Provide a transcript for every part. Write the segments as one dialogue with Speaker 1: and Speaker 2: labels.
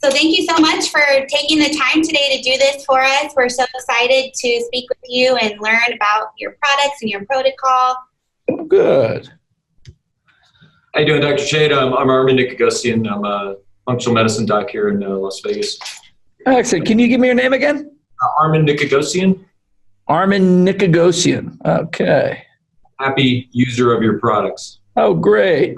Speaker 1: So thank you so much for taking the time today to do this for us. We're so excited to speak with you and learn about your products and your protocol.
Speaker 2: Good.
Speaker 3: How you doing, Dr. Shade? I'm Armin Nikogosian. I'm a functional medicine doc here in Las Vegas.
Speaker 2: Excellent. Can you give me your name again?
Speaker 3: Armin Nikogosian.
Speaker 2: Armin Nikogosian. Okay.
Speaker 3: Happy user of your products.
Speaker 2: Oh, great.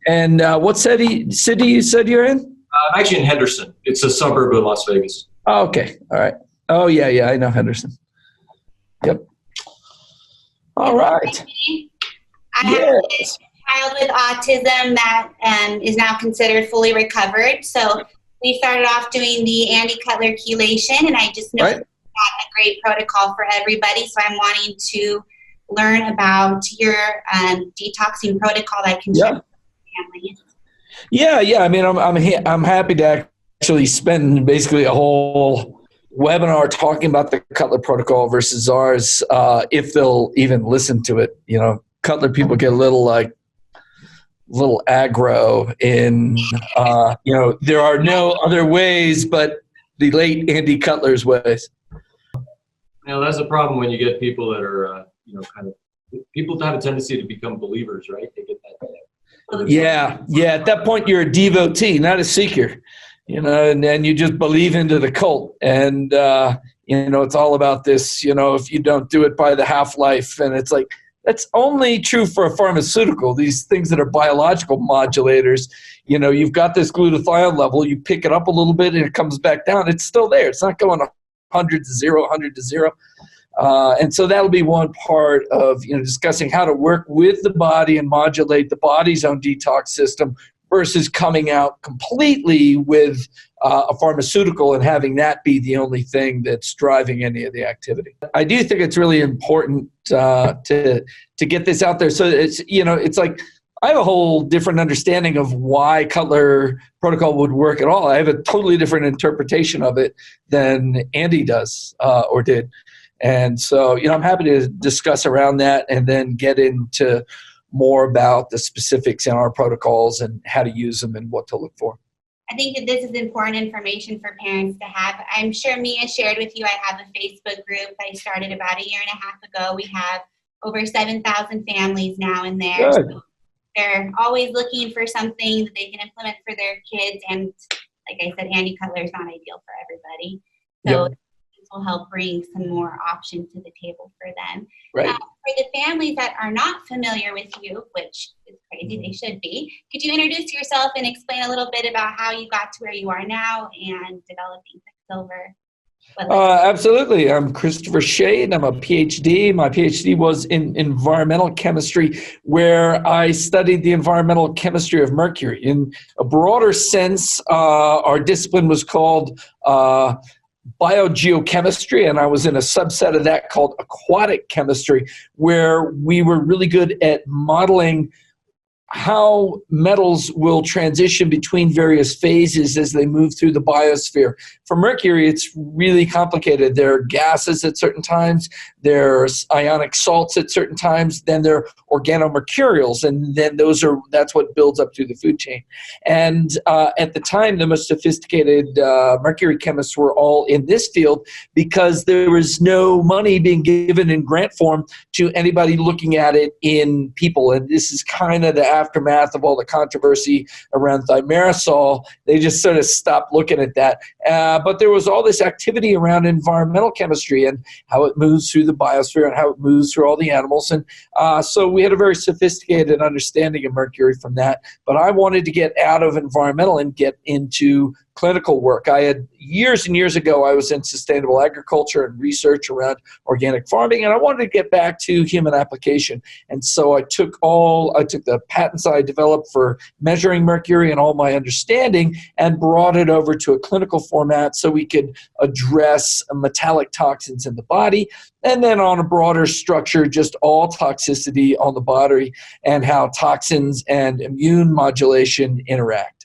Speaker 2: And what city you said you're in?
Speaker 3: I'm actually in Henderson. It's a suburb of Las Vegas.
Speaker 2: Oh, okay. All right. Oh, yeah. I know Henderson. Yep. All right.
Speaker 1: I have a child with autism that is now considered fully recovered. So we started off doing the Andy Cutler chelation, and I just know that's a great protocol for everybody. So I'm wanting to learn about your detoxing protocol that can share with families.
Speaker 2: Yeah. I mean, I'm happy to actually spend basically a whole webinar talking about the Cutler protocol versus ours, if they'll even listen to it. You know, Cutler people get a little aggro in, there are no other ways but the late Andy Cutler's ways.
Speaker 3: Now, that's a problem when you get people that are, people have a tendency to become believers, right? They get that.
Speaker 2: Yeah. At that point, you're a devotee, not a seeker, and then you just believe into the cult. And, it's all about this, if you don't do it by the half-life. And it's like, that's only true for a pharmaceutical. These things that are biological modulators, you've got this glutathione level, you pick it up a little bit and it comes back down. It's still there. It's not going 100 to 0, 100 to 0. And so that'll be one part of discussing how to work with the body and modulate the body's own detox system versus coming out completely with a pharmaceutical and having that be the only thing that's driving any of the activity. I do think it's really important to get this out there. So it's like I have a whole different understanding of why Cutler protocol would work at all. I have a totally different interpretation of it than Andy does or did. And so, I'm happy to discuss around that and then get into more about the specifics in our protocols and how to use them and what to look for.
Speaker 1: I think that this is important information for parents to have. I'm sure Mia shared with you, I have a Facebook group I started about 1.5 years ago. We have over 7,000 families now in there.
Speaker 2: Good.
Speaker 1: So they're always looking for something that they can implement for their kids. And like I said, Andy Cutler is not ideal for everybody. So this will help bring some more options to the table for them.
Speaker 2: Right.
Speaker 1: For the families that are not familiar with you, which is crazy, they should be, could you introduce yourself and explain a little bit about how you got to where you are now and developing Quicksilver?
Speaker 2: Absolutely. I'm Christopher Shade. I'm a PhD. My PhD was in environmental chemistry, where I studied the environmental chemistry of mercury. In a broader sense, our discipline was called biogeochemistry, and I was in a subset of that called aquatic chemistry, where we were really good at modeling how metals will transition between various phases as they move through the biosphere. For mercury, it's really complicated. There are gases at certain times, there's ionic salts at certain times, then there are organomercurials, and then that's what builds up through the food chain. And at the time, the most sophisticated mercury chemists were all in this field because there was no money being given in grant form to anybody looking at it in people. And this is kind of the aftermath of all the controversy around thimerosal. They just sort of stopped looking at that. But there was all this activity around environmental chemistry and how it moves through the biosphere and how it moves through all the animals. And so we had a very sophisticated understanding of mercury from that. But I wanted to get out of environmental and get into clinical work. I had years and years ago, I was in sustainable agriculture and research around organic farming, and I wanted to get back to human application. And so I took the patents I developed for measuring mercury and all my understanding and brought it over to a clinical format so we could address metallic toxins in the body, and then on a broader structure, just all toxicity on the body and how toxins and immune modulation interact.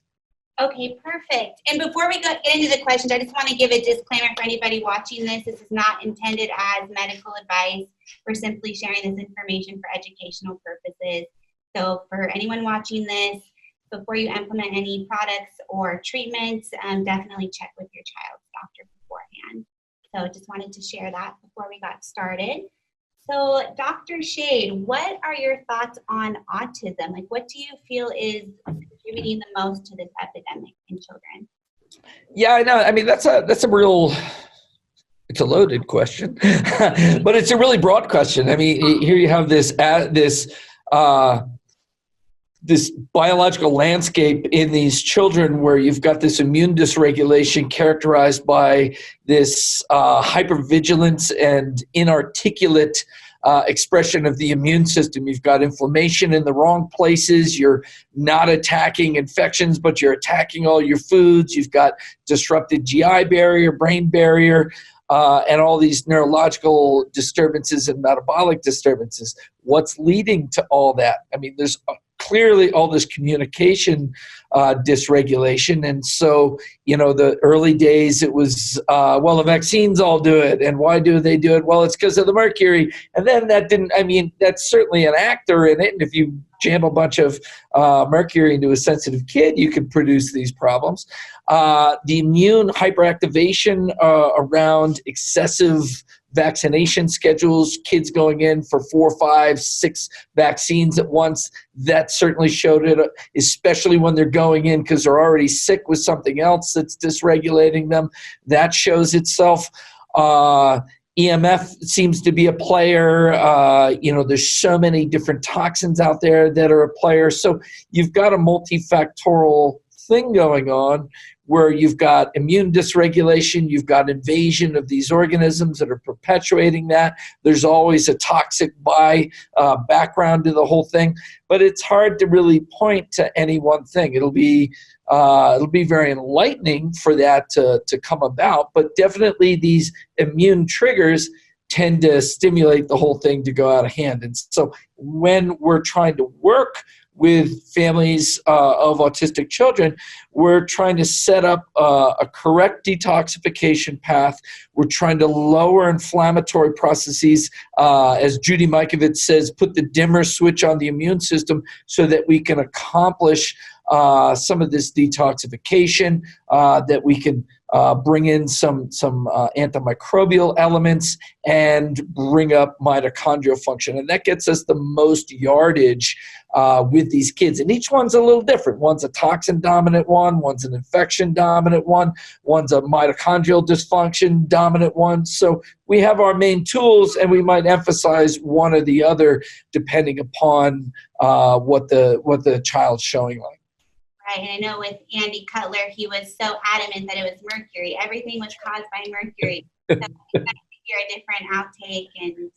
Speaker 1: Okay, perfect. And before we get into the questions, I just want to give a disclaimer for anybody watching this. This is not intended as medical advice. We're simply sharing this information for educational purposes. So for anyone watching this, before you implement any products or treatments, definitely check with your child's doctor beforehand. So just wanted to share that before we got started. So Dr. Shade, what are your thoughts on autism? Like, what do you feel is contributing the most to this epidemic in children?
Speaker 2: Yeah, I know. I mean, it's a loaded question, but it's a really broad question. I mean, here you have this biological landscape in these children where you've got this immune dysregulation characterized by this hypervigilance and inarticulate expression of the immune system. You've got inflammation in the wrong places. You're not attacking infections, but you're attacking all your foods. You've got disrupted GI barrier, brain barrier, and all these neurological disturbances and metabolic disturbances. What's leading to all that? I mean, there's clearly all this communication dysregulation. And so, the early days, it was, well, the vaccines all do it. And why do they do it? Well, it's because of the mercury. And then that's certainly an actor in it. And if you jam a bunch of mercury into a sensitive kid, you can produce these problems. The immune hyperactivation around excessive vaccination schedules, kids going in for 4, 5, 6 vaccines at once, that certainly showed it, especially when they're going in because they're already sick with something else that's dysregulating them. That shows itself. EMF seems to be a player. There's so many different toxins out there that are a player. So you've got a multifactorial thing going on where you've got immune dysregulation, you've got invasion of these organisms that are perpetuating that. There's always a toxic background to the whole thing, but it's hard to really point to any one thing. It'll be very enlightening for that to come about, but definitely these immune triggers tend to stimulate the whole thing to go out of hand. And so when we're trying to work with families of autistic children, we're trying to set up a correct detoxification path. We're trying to lower inflammatory processes. As Judy Mikovits says, put the dimmer switch on the immune system so that we can accomplish some of this detoxification, that we can bring in some antimicrobial elements and bring up mitochondrial function. And that gets us the most yardage with these kids. And each one's a little different. One's a toxin-dominant one, one's an infection-dominant one, one's a mitochondrial dysfunction-dominant one. So we have our main tools, and we might emphasize one or the other depending upon what the child's showing like.
Speaker 1: Right, and I know with Andy Cutler, he was so adamant that it was mercury. Everything was caused by mercury. So you're a different outtake, and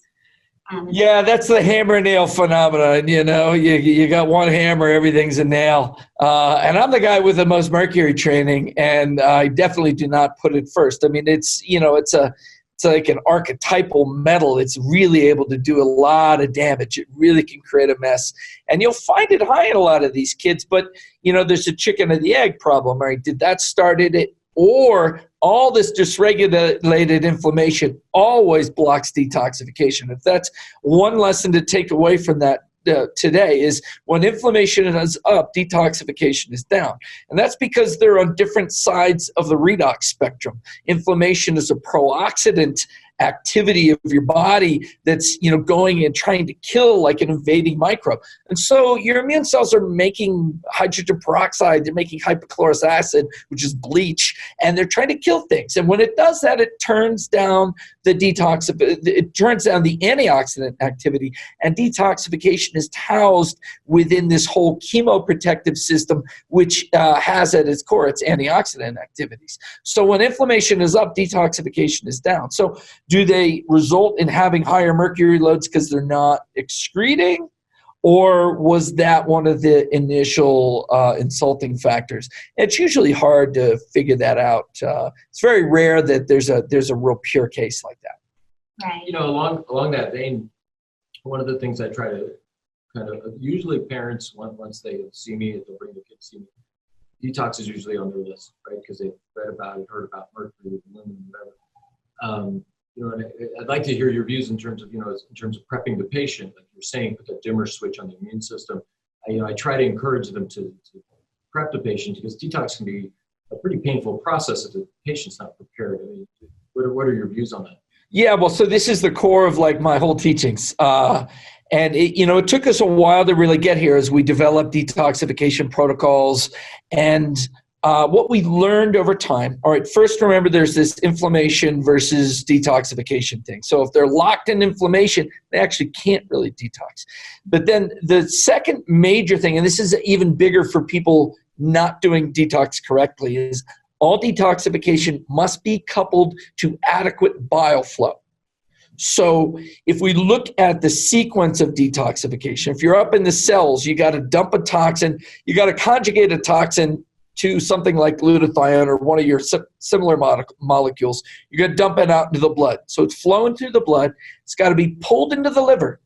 Speaker 2: yeah, that's the hammer nail phenomenon. You got one hammer, everything's a nail. And I'm the guy with the most mercury training, and I definitely do not put it first. I mean, it's like an archetypal metal. It's really able to do a lot of damage. It really can create a mess. And you'll find it high in a lot of these kids, but there's a chicken and the egg problem, right? Did that start it? Or all this dysregulated inflammation always blocks detoxification. If that's one lesson to take away from that today, is when inflammation is up, detoxification is down. And that's because they're on different sides of the redox spectrum. Inflammation is a pro-oxidant activity of your body that's going and trying to kill like an invading microbe. And so your immune cells are making hydrogen peroxide, they're making hypochlorous acid, which is bleach, and they're trying to kill things. And when it does that, it turns down the antioxidant activity, and detoxification is housed within this whole chemoprotective system, which has at its core its antioxidant activities. So when inflammation is up, detoxification is down. So do they result in having higher mercury loads because they're not excreting? Or was that one of the initial insulting factors? It's usually hard to figure that out. It's very rare that there's a real pure case like that.
Speaker 1: Right.
Speaker 3: Along that vein, one of the things I try to kind of, usually parents, once they see me, they'll bring the kids to see me. Detox is usually on their list, right? Because they've read about it, heard about mercury, aluminum, whatever. And I'd like to hear your views in terms of, in terms of prepping the patient, like you're saying, put a dimmer switch on the immune system. I try to encourage them to prep the patient, because detox can be a pretty painful process if the patient's not prepared. I mean, what are your views on that?
Speaker 2: Yeah, well, so this is the core of like my whole teachings. And it took us a while to really get here as we developed detoxification protocols. And what we learned over time, all right, first remember there's this inflammation versus detoxification thing. So if they're locked in inflammation, they actually can't really detox. But then the second major thing, and this is even bigger for people not doing detox correctly, is all detoxification must be coupled to adequate bile flow. So if we look at the sequence of detoxification, if you're up in the cells, you got to dump a toxin, you got to conjugate a toxin to something like glutathione or one of your similar molecules. You're going to dump it out into the blood. So it's flowing through the blood. It's got to be pulled into the liver.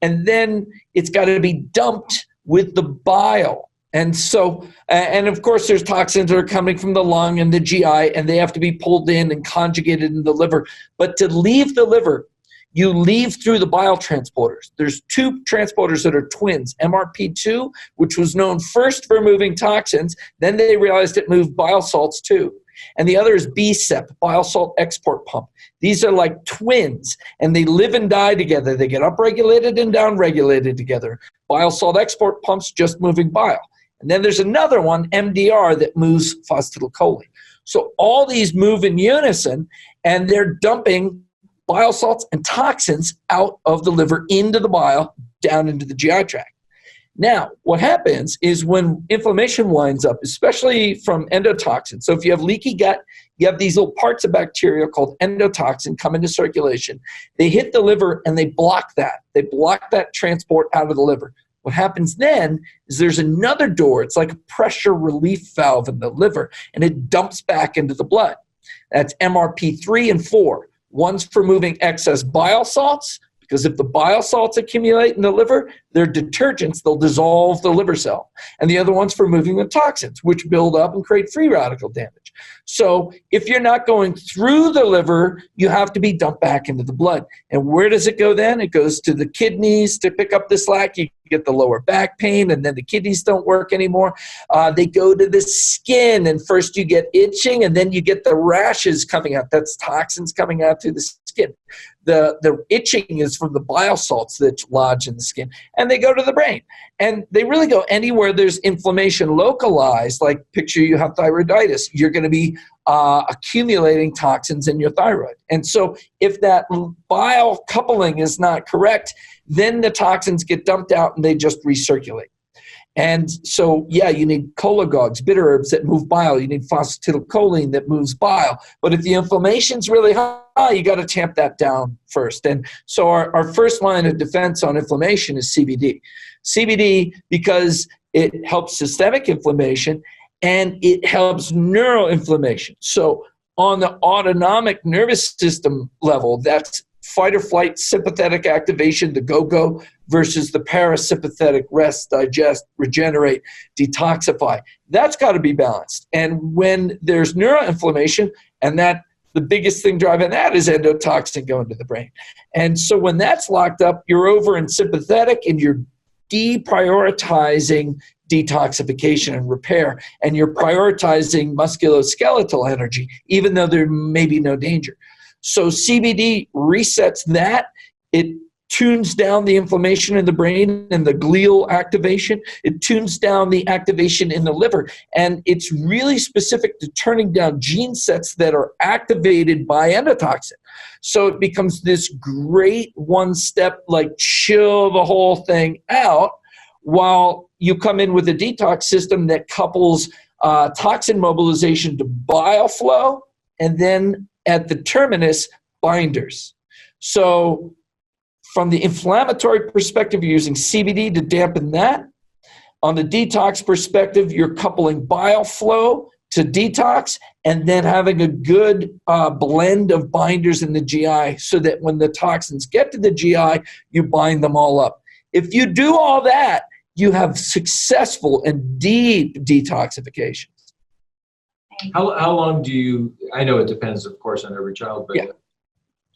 Speaker 2: And then it's got to be dumped with the bile. And so, and of course, there's toxins that are coming from the lung and the GI, and they have to be pulled in and conjugated in the liver. But to leave the liver, you leave through the bile transporters. There's two transporters that are twins, MRP2, which was known first for moving toxins. Then they realized it moved bile salts too. And the other is BSEP, bile salt export pump. These are like twins, and they live and die together. They get upregulated and downregulated together. Bile salt export pumps just moving bile. And then there's another one, MDR, that moves phosphatidylcholine. So all these move in unison, and they're dumping bile salts and toxins out of the liver into the bile, down into the GI tract. Now, what happens is when inflammation winds up, especially from endotoxin, so if you have leaky gut, you have these little parts of bacteria called endotoxin come into circulation. They hit the liver and they block that. They block that transport out of the liver. What happens then is there's another door. It's like a pressure relief valve in the liver, and it dumps back into the blood. That's MRP3 and 4. One's for moving excess bile salts, because if the bile salts accumulate in the liver, they're detergents. They'll dissolve the liver cell. And the other one's for moving the toxins, which build up and create free radical damage. So if you're not going through the liver, you have to be dumped back into the blood. And where does it go then? It goes to the kidneys to pick up the slack. You get the lower back pain, and then the kidneys don't work anymore. They go to the skin, and first you get itching, and then you get the rashes coming out. That's toxins coming out through the skin. The itching is from the bile salts that lodge in the skin, and they go to the brain. And they really go anywhere there's inflammation localized, like picture you have thyroiditis. You're going to be accumulating toxins in your thyroid. And so if that bile coupling is not correct, then the toxins get dumped out and they just recirculate. And so, yeah, you need cholagogues, bitter herbs that move bile. You need phosphatidylcholine that moves bile. But if the inflammation's really high, you got to tamp that down first. And so our first line of defense on inflammation is CBD. CBD because it helps systemic inflammation and it helps neuroinflammation. So on the autonomic nervous system level, that's fight or flight, sympathetic activation, the go-go, versus the parasympathetic rest, digest, regenerate, detoxify. That's got to be balanced. And when there's neuroinflammation, and that the biggest thing driving that is endotoxin going to the brain. And so when that's locked up, you're over in sympathetic and you're deprioritizing detoxification and repair, and you're prioritizing musculoskeletal energy, even though there may be no danger. So CBD resets that. It tunes down the inflammation in the brain and the glial activation. It tunes down the activation in the liver. And it's really specific to turning down gene sets that are activated by endotoxin. So it becomes this great one-step, like chill the whole thing out, while you come in with a detox system that couples toxin mobilization to bile flow, and then at the terminus, binders. So from the inflammatory perspective, you're using CBD to dampen that. On the detox perspective, you're coupling bile flow to detox, and then having a good blend of binders in the GI so that when the toxins get to the GI, you bind them all up. If you do all that, you have successful and deep detoxification.
Speaker 3: How long do you, I know it depends, of course, on every child, but yeah.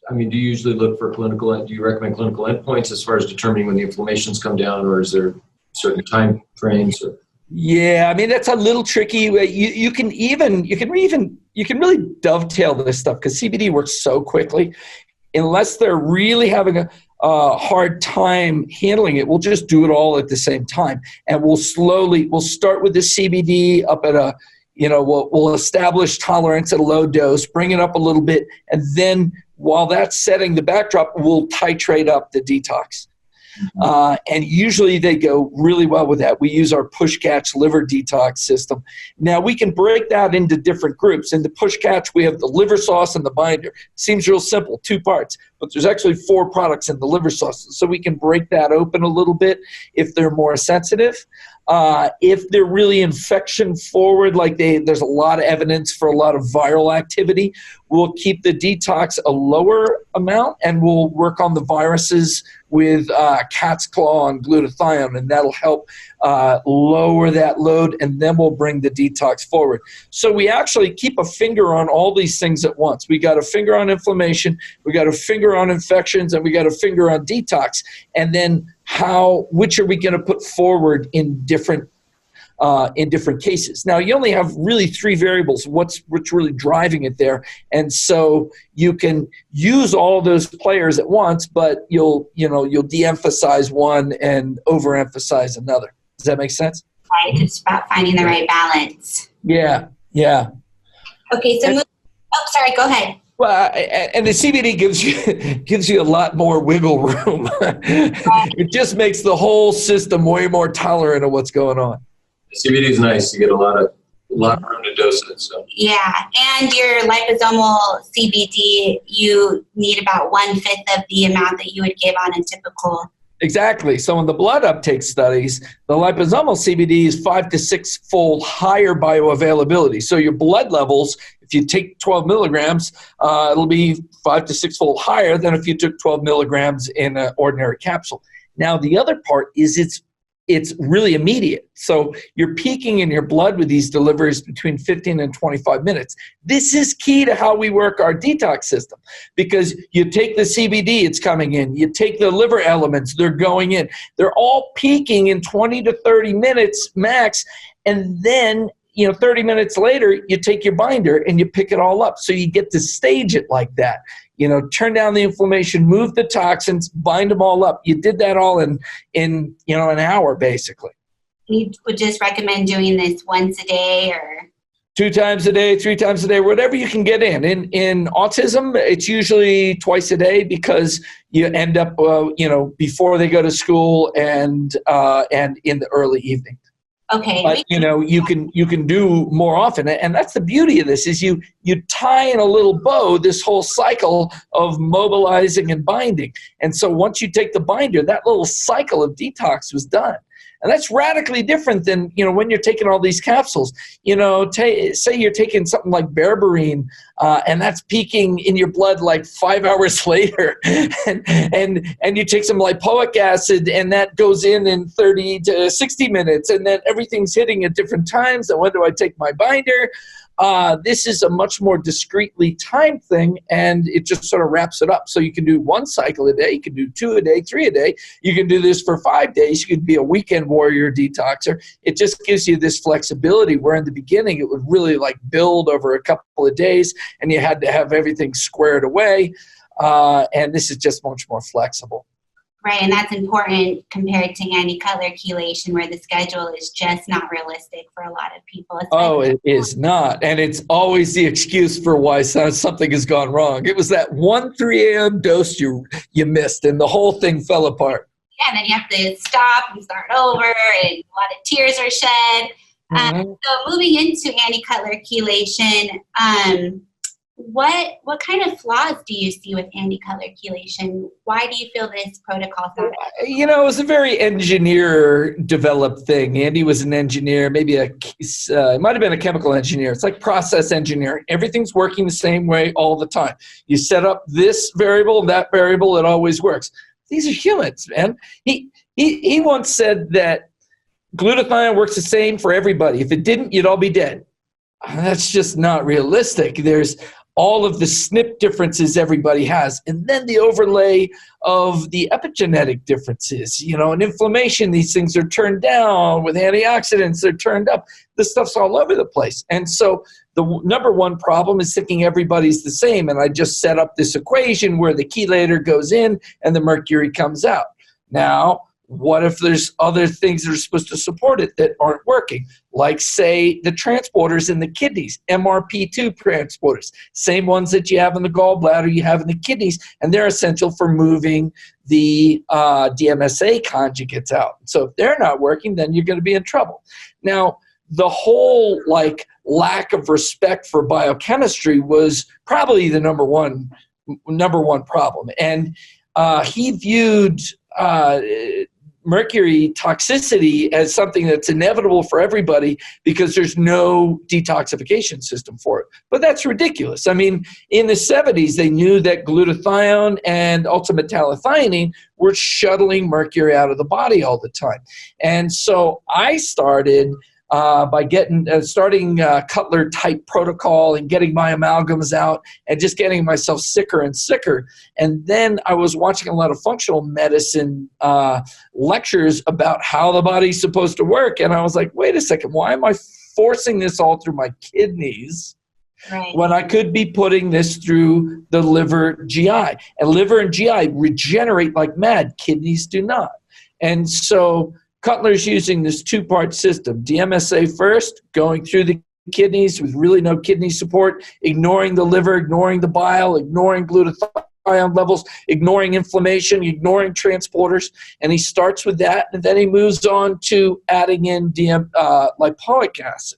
Speaker 3: I mean, do you usually look for do you recommend clinical endpoints as far as determining when the inflammations come down, or is there certain time frames?
Speaker 2: Yeah, I mean that's a little tricky. You can really dovetail this stuff because CBD works so quickly. Unless they're really having a hard time handling it, we'll just do it all at the same time, and we'll start with the CBD up at we'll establish tolerance at a low dose, bring it up a little bit, and then while that's setting the backdrop, we'll titrate up the detox. And usually they go really well with that. We use our push-catch liver detox system. Now we can break that into different groups. In the push-catch, we have the liver sauce and the binder. Seems real simple, 2 parts, but there's actually 4 products in the liver sauce. So we can break that open a little bit if they're more sensitive. If they're really infection forward, like there's a lot of evidence for a lot of viral activity, we'll keep the detox a lower amount and we'll work on the viruses with cat's claw and glutathione, and that'll help lower that load, and then we'll bring the detox forward. So we actually keep a finger on all these things at once. We got a finger on inflammation, we got a finger on infections, and we got a finger on detox. And then which are we going to put forward in different cases? Now, you only have really 3 variables, what's really driving it there. And so you can use all those players at once, but you'll de-emphasize one and overemphasize another. Does that make sense?
Speaker 1: Right. It's about finding the right balance.
Speaker 2: Yeah.
Speaker 1: Okay, so sorry, go ahead.
Speaker 2: Well, and the CBD gives you a lot more wiggle room. It just makes the whole system way more tolerant of what's going on.
Speaker 3: CBD is nice. You get a lot of room to dose it. So.
Speaker 1: Yeah, and your liposomal CBD, you need about 1/5 of the amount that you would give on a typical.
Speaker 2: Exactly. So in the blood uptake studies, the liposomal CBD is 5 to 6-fold higher bioavailability. So your blood levels, if you take 12 milligrams, it'll be 5 to 6-fold higher than if you took 12 milligrams in an ordinary capsule. Now, the other part is it's really immediate. So you're peaking in your blood with these deliveries between 15 and 25 minutes. This is key to how we work our detox system, because you take the CBD, it's coming in. You take the liver elements, they're going in. They're all peaking in 20 to 30 minutes max. And then 30 minutes later, you take your binder and you pick it all up. So you get to stage it like that. Turn down the inflammation, move the toxins, bind them all up. You did that all in an hour, basically.
Speaker 1: You would just recommend doing this once a day or?
Speaker 2: 2 times a day, 3 times a day, whatever you can get in. In autism, it's usually twice a day because you end up, before they go to school and in the early evening.
Speaker 1: Okay.
Speaker 2: But you can do more often, and that's the beauty of this is you tie in a little bow this whole cycle of mobilizing and binding. And so once you take the binder, that little cycle of detox was done. And that's radically different than, when you're taking all these capsules. Say you're taking something like berberine, and that's peaking in your blood like 5 hours later. and you take some lipoic acid, and that goes in 30 to 60 minutes. And then everything's hitting at different times. And when do I take my binder? This is a much more discreetly timed thing, and it just sort of wraps it up. So you can do 1 cycle a day, you can do 2 a day, 3 a day. You can do this for 5 days. You could be a weekend warrior detoxer. It just gives you this flexibility where in the beginning it would really build over a couple of days, and you had to have everything squared away. And this is just much more flexible.
Speaker 1: Right, and that's important compared to anti-color chelation, where the schedule is just not realistic for a lot of people.
Speaker 2: It is not, and it's always the excuse for why something has gone wrong. It was that 1 3 a.m. dose you missed, and the whole thing fell apart.
Speaker 1: Yeah, and then you have to stop and start over, and a lot of tears are shed. So moving into anti-color chelation, what kind of flaws do you see with anti-color chelation? Why do you feel this protocol is not?
Speaker 2: It was a very engineer-developed thing. Andy was an engineer, maybe it might have been a chemical engineer. It's like process engineering. Everything's working the same way all the time. You set up this variable, that variable, it always works. These are humans, man. He once said that glutathione works the same for everybody. If it didn't, you'd all be dead. That's just not realistic. There's all of the SNP differences everybody has, and then the overlay of the epigenetic differences, and inflammation, these things are turned down. With antioxidants, they're turned up. This stuff's all over the place. And so the number one problem is thinking everybody's the same. And I just set up this equation where the chelator goes in and the mercury comes out. Now, what if there's other things that are supposed to support it that aren't working? Like, say, the transporters in the kidneys, MRP2 transporters, same ones that you have in the gallbladder, you have in the kidneys, and they're essential for moving the Dmsa conjugates out. So if they're not working, then you're going to be in trouble. Now, the whole lack of respect for biochemistry was probably the number one problem. And he viewed mercury toxicity as something that's inevitable for everybody because there's no detoxification system for it. But that's ridiculous. I mean, in the 70s, they knew that glutathione and ultrametallothioneine were shuttling mercury out of the body all the time. And so I started by starting Cutler type protocol and getting my amalgams out and just getting myself sicker and sicker. And then I was watching a lot of functional medicine lectures about how the body's supposed to work. And I was like, wait a second, why am I forcing this all through my kidneys? Right. When I could be putting this through the liver, GI. And liver and GI regenerate like mad. Kidneys do not. And so Cutler's using this two-part system. Dmsa first, going through the kidneys with really no kidney support, ignoring the liver, ignoring the bile, ignoring glutathione levels, ignoring inflammation, ignoring transporters. And he starts with that, and then he moves on to adding in lipoic acid.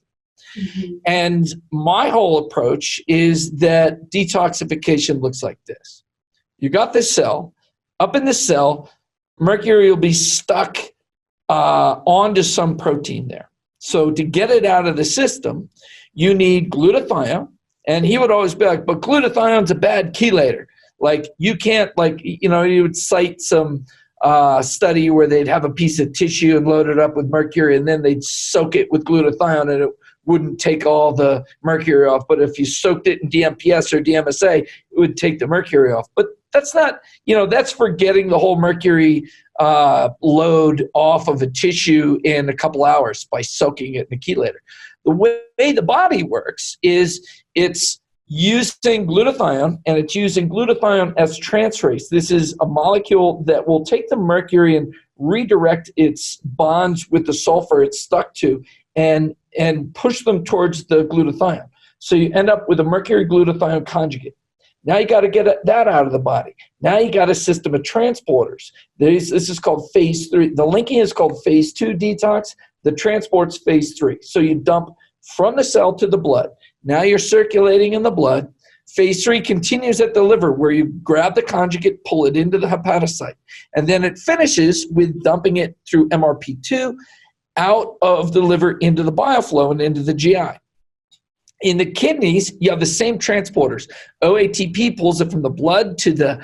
Speaker 2: Mm-hmm. And my whole approach is that detoxification looks like this. You got this cell. Up in the cell, mercury will be stuck onto some protein there. So to get it out of the system, you need glutathione. And he would always be like, but glutathione's a bad chelator. Like, you can't, you would cite some study where they'd have a piece of tissue and load it up with mercury, and then they'd soak it with glutathione, and it wouldn't take all the mercury off. But if you soaked it in DMPS or DMSA, it would take the mercury off. But that's not, that's for getting the whole mercury load off of a tissue in a couple hours by soaking it in a chelator. The way the body works is it's using glutathione, and it's using glutathione as transferase. This is a molecule that will take the mercury and redirect its bonds with the sulfur it's stuck to and push them towards the glutathione. So you end up with a mercury glutathione conjugate. Now you got to get that out of the body. Now you got a system of transporters. This is called phase 3. The linking is called phase 2 detox. The transport's phase 3. So you dump from the cell to the blood. Now you're circulating in the blood. Phase 3 continues at the liver, where you grab the conjugate, pull it into the hepatocyte. And then it finishes with dumping it through MRP2 out of the liver into the bile flow and into the GI. In the kidneys, you have the same transporters. OATP pulls it from the blood to the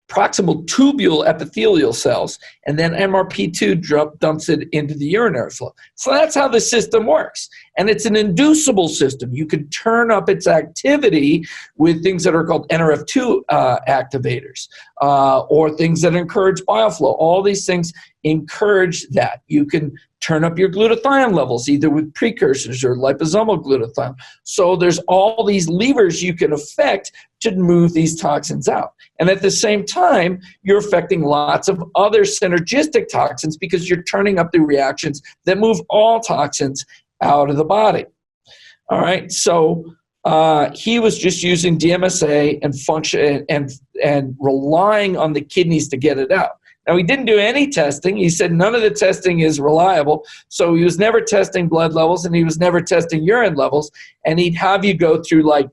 Speaker 2: proximal tubule epithelial cells, and then MRP2 dumps it into the urinary flow. So that's how the system works. And it's an inducible system. You can turn up its activity with things that are called NRF2 activators, or things that encourage bile flow. All these things encourage that. You can turn up your glutathione levels, either with precursors or liposomal glutathione. So there's all these levers you can affect to move these toxins out. And at the same time, you're affecting lots of other synergistic toxins because you're turning up the reactions that move all toxins out of the body. All right, so he was just using DMSA and function and relying on the kidneys to get it out. Now, he didn't do any testing. He said none of the testing is reliable. So he was never testing blood levels, and he was never testing urine levels. And he'd have you go through like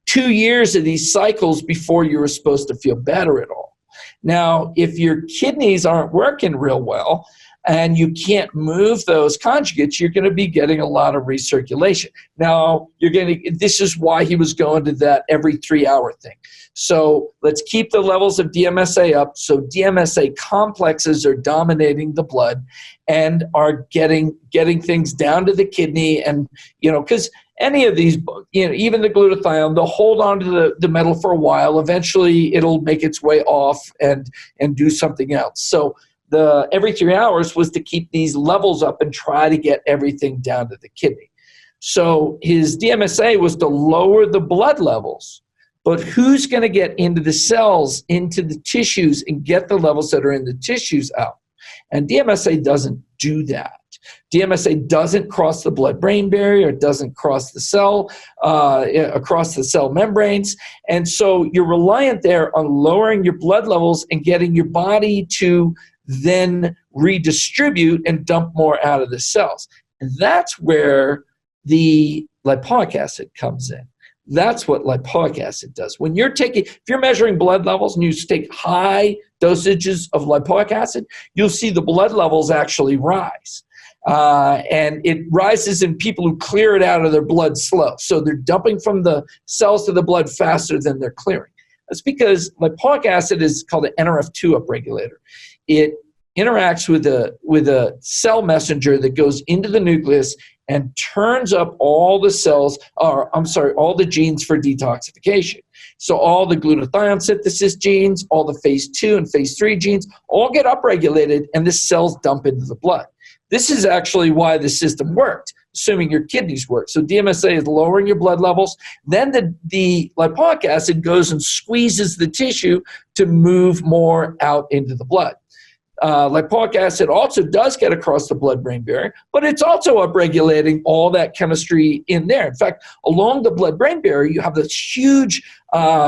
Speaker 2: 2 years of these cycles before you were supposed to feel better at all. Now, if your kidneys aren't working real well and you can't move those conjugates, you're going to be getting a lot of recirculation. Now, this is why he was going to that every 3-hour thing. So let's keep the levels of DMSA up so DMSA complexes are dominating the blood and are getting things down to the kidney. And, because any of these, even the glutathione, they'll hold on to the metal for a while. Eventually, it'll make its way off and do something else. So the every 3 hours was to keep these levels up and try to get everything down to the kidney. So his Dmsa was to lower the blood levels. But who's going to get into the cells, into the tissues, and get the levels that are in the tissues out? And Dmsa doesn't do that. Dmsa doesn't cross the blood-brain barrier. It doesn't cross the cell, across the cell membranes. And so you're reliant there on lowering your blood levels and getting your body to then redistribute and dump more out of the cells. And that's where the lipoic acid comes in. That's what lipoic acid does. When you're if you're measuring blood levels and you take high dosages of lipoic acid, you'll see the blood levels actually rise. And it rises in people who clear it out of their blood slow. So they're dumping from the cells to the blood faster than they're clearing. That's because lipoic acid is called an NRF2 upregulator. It interacts with a cell messenger that goes into the nucleus and turns up all the all the genes for detoxification. So all the glutathione synthesis genes, all the phase 2 and phase 3 genes, all get upregulated and the cells dump into the blood. This is actually why the system worked, assuming your kidneys work. So Dmsa is lowering your blood levels. Then the lipoic acid goes and squeezes the tissue to move more out into the blood. Lipoic acid also does get across the blood-brain barrier, but it's also upregulating all that chemistry in there. In fact, along the blood-brain barrier, you have this huge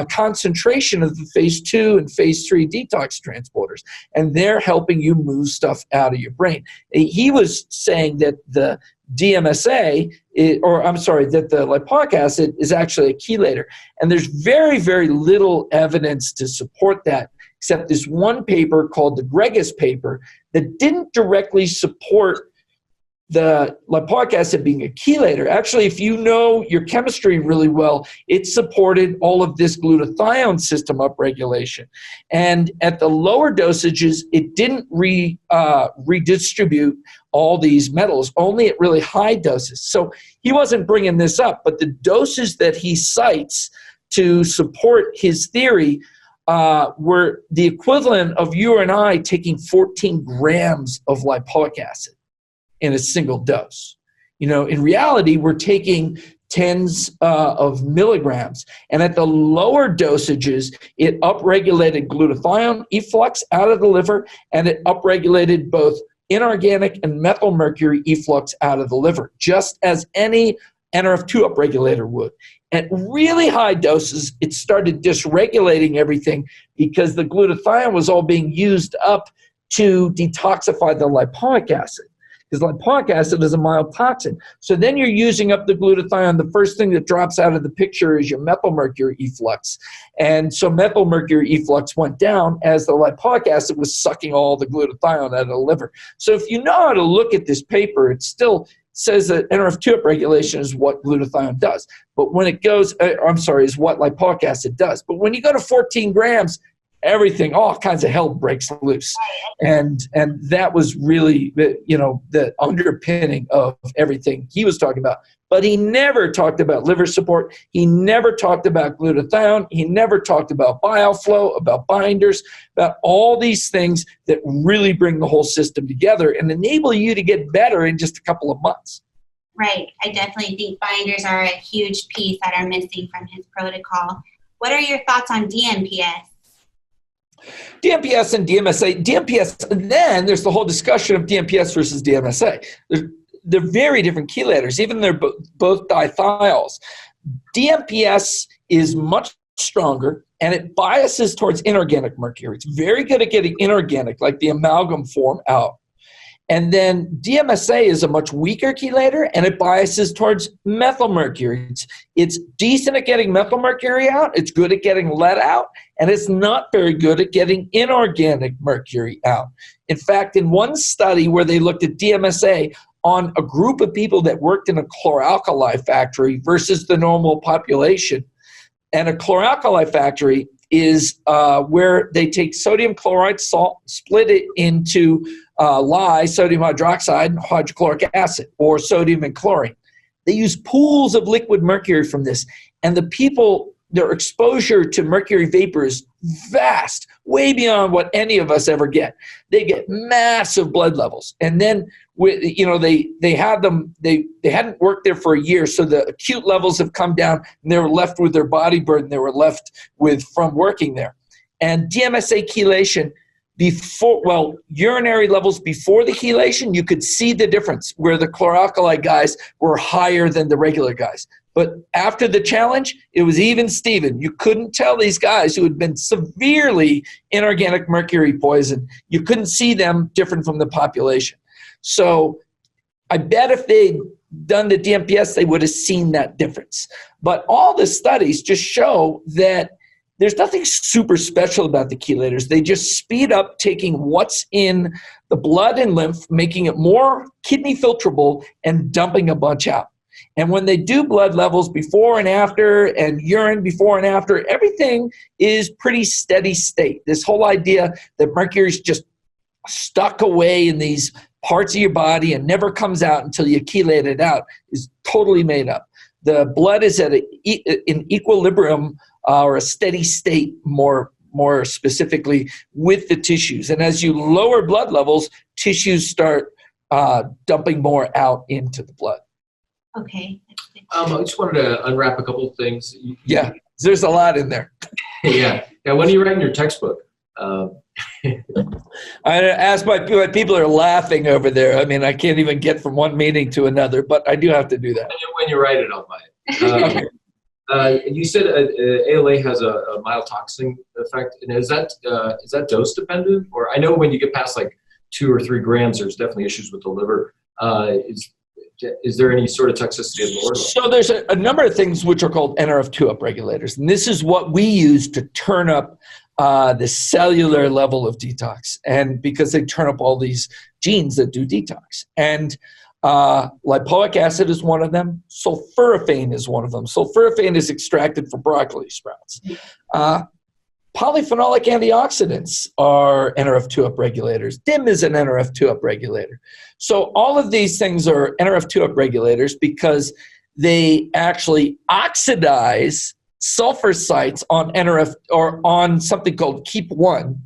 Speaker 2: concentration of the phase 2 and phase 3 detox transporters, and they're helping you move stuff out of your brain. He was saying that the Dmsa, that the lipoic acid is actually a chelator, and there's very, very little evidence to support that, except this one paper called the Gregus paper that didn't directly support the lipoic acid being a chelator. Actually, if you know your chemistry really well, it supported all of this glutathione system upregulation. And at the lower dosages, it didn't redistribute all these metals, only at really high doses. So he wasn't bringing this up, but the doses that he cites to support his theory were the equivalent of you and I taking 14 grams of lipoic acid in a single dose. In reality, we're taking tens of milligrams. And at the lower dosages, it upregulated glutathione efflux out of the liver, and it upregulated both inorganic and methylmercury efflux out of the liver, just as any NRF2 upregulator would. At really high doses, it started dysregulating everything because the glutathione was all being used up to detoxify the lipoic acid, because lipoic acid is a mild toxin. So then you're using up the glutathione. The first thing that drops out of the picture is your methylmercury efflux. And so methylmercury efflux went down as the lipoic acid was sucking all the glutathione out of the liver. So if you know how to look at this paper, it still says that NRF2 upregulation is what glutathione does. But when it goes, is what lipoic acid does. But when you go to 14 grams, everything, all kinds of hell breaks loose. And that was really, the underpinning of everything he was talking about. But he never talked about liver support. He never talked about glutathione. He never talked about bile flow, about binders, about all these things that really bring the whole system together and enable you to get better in just a couple of months.
Speaker 1: Right. I definitely think binders are a huge piece that are missing from his protocol. What are your thoughts on DMPS?
Speaker 2: DMPS and Dmsa. DMPS, and then there's the whole discussion of DMPS versus Dmsa. They're very different chelators, even they're both dithiols. DMPS is much stronger, and it biases towards inorganic mercury. It's very good at getting inorganic, like the amalgam form, out. And then Dmsa is a much weaker chelator, and it biases towards methylmercury. It's decent at getting methylmercury out, it's good at getting lead out, and it's not very good at getting inorganic mercury out. In fact, in one study where they looked at Dmsa on a group of people that worked in a chlor-alkali factory versus the normal population, and a chlor-alkali factory is where they take sodium chloride salt, split it into lye, sodium hydroxide, and hydrochloric acid, or sodium and chlorine. They use pools of liquid mercury from this. And the people, their exposure to mercury vapor is vast, way beyond what any of us ever get. They get massive blood levels. And then, they hadn't worked there for a year, so the acute levels have come down, and they were left with their body burden they were left with from working there. And Dmsa chelation, urinary levels before the chelation, you could see the difference where the chlor-alkali guys were higher than the regular guys. But after the challenge, it was even Steven. You couldn't tell these guys who had been severely inorganic mercury poisoned. You couldn't see them different from the population. So I bet if they'd done the DMPS, they would have seen that difference. But all the studies just show that there's nothing super special about the chelators. They just speed up taking what's in the blood and lymph, making it more kidney filterable, and dumping a bunch out. And when they do blood levels before and after and urine before and after, everything is pretty steady state. This whole idea that mercury is just stuck away in these parts of your body and never comes out until you chelate it out is totally made up. The blood is at an equilibrium or a steady state more specifically with the tissues. And as you lower blood levels, tissues start dumping more out into the blood.
Speaker 1: Okay.
Speaker 3: I just wanted to unwrap a couple of things.
Speaker 2: Yeah, there's a lot in there.
Speaker 3: Yeah. When are you writing your textbook?
Speaker 2: I asked my people are laughing over there. I mean, I can't even get from one meeting to another, but I do have to do that.
Speaker 3: When you write it, I'll buy it. You said ALA has a mild toxin effect, and is that dose dependent? Or I know when you get past like 2 or 3 grams, there's definitely issues with the liver. Is there any sort of toxicity at lower level?
Speaker 2: So there's a number of things which are called NRF2 upregulators, and this is what we use to turn up the cellular level of detox, and because they turn up all these genes that do detox. And lipoic acid is one of them. Sulforaphane is one of them. Sulforaphane is extracted from broccoli sprouts. Polyphenolic antioxidants are NRF2 upregulators. DIM is an NRF2 upregulator. So all of these things are NRF2 upregulators because they actually oxidize sulfur sites on NRF or on something called KEAP1,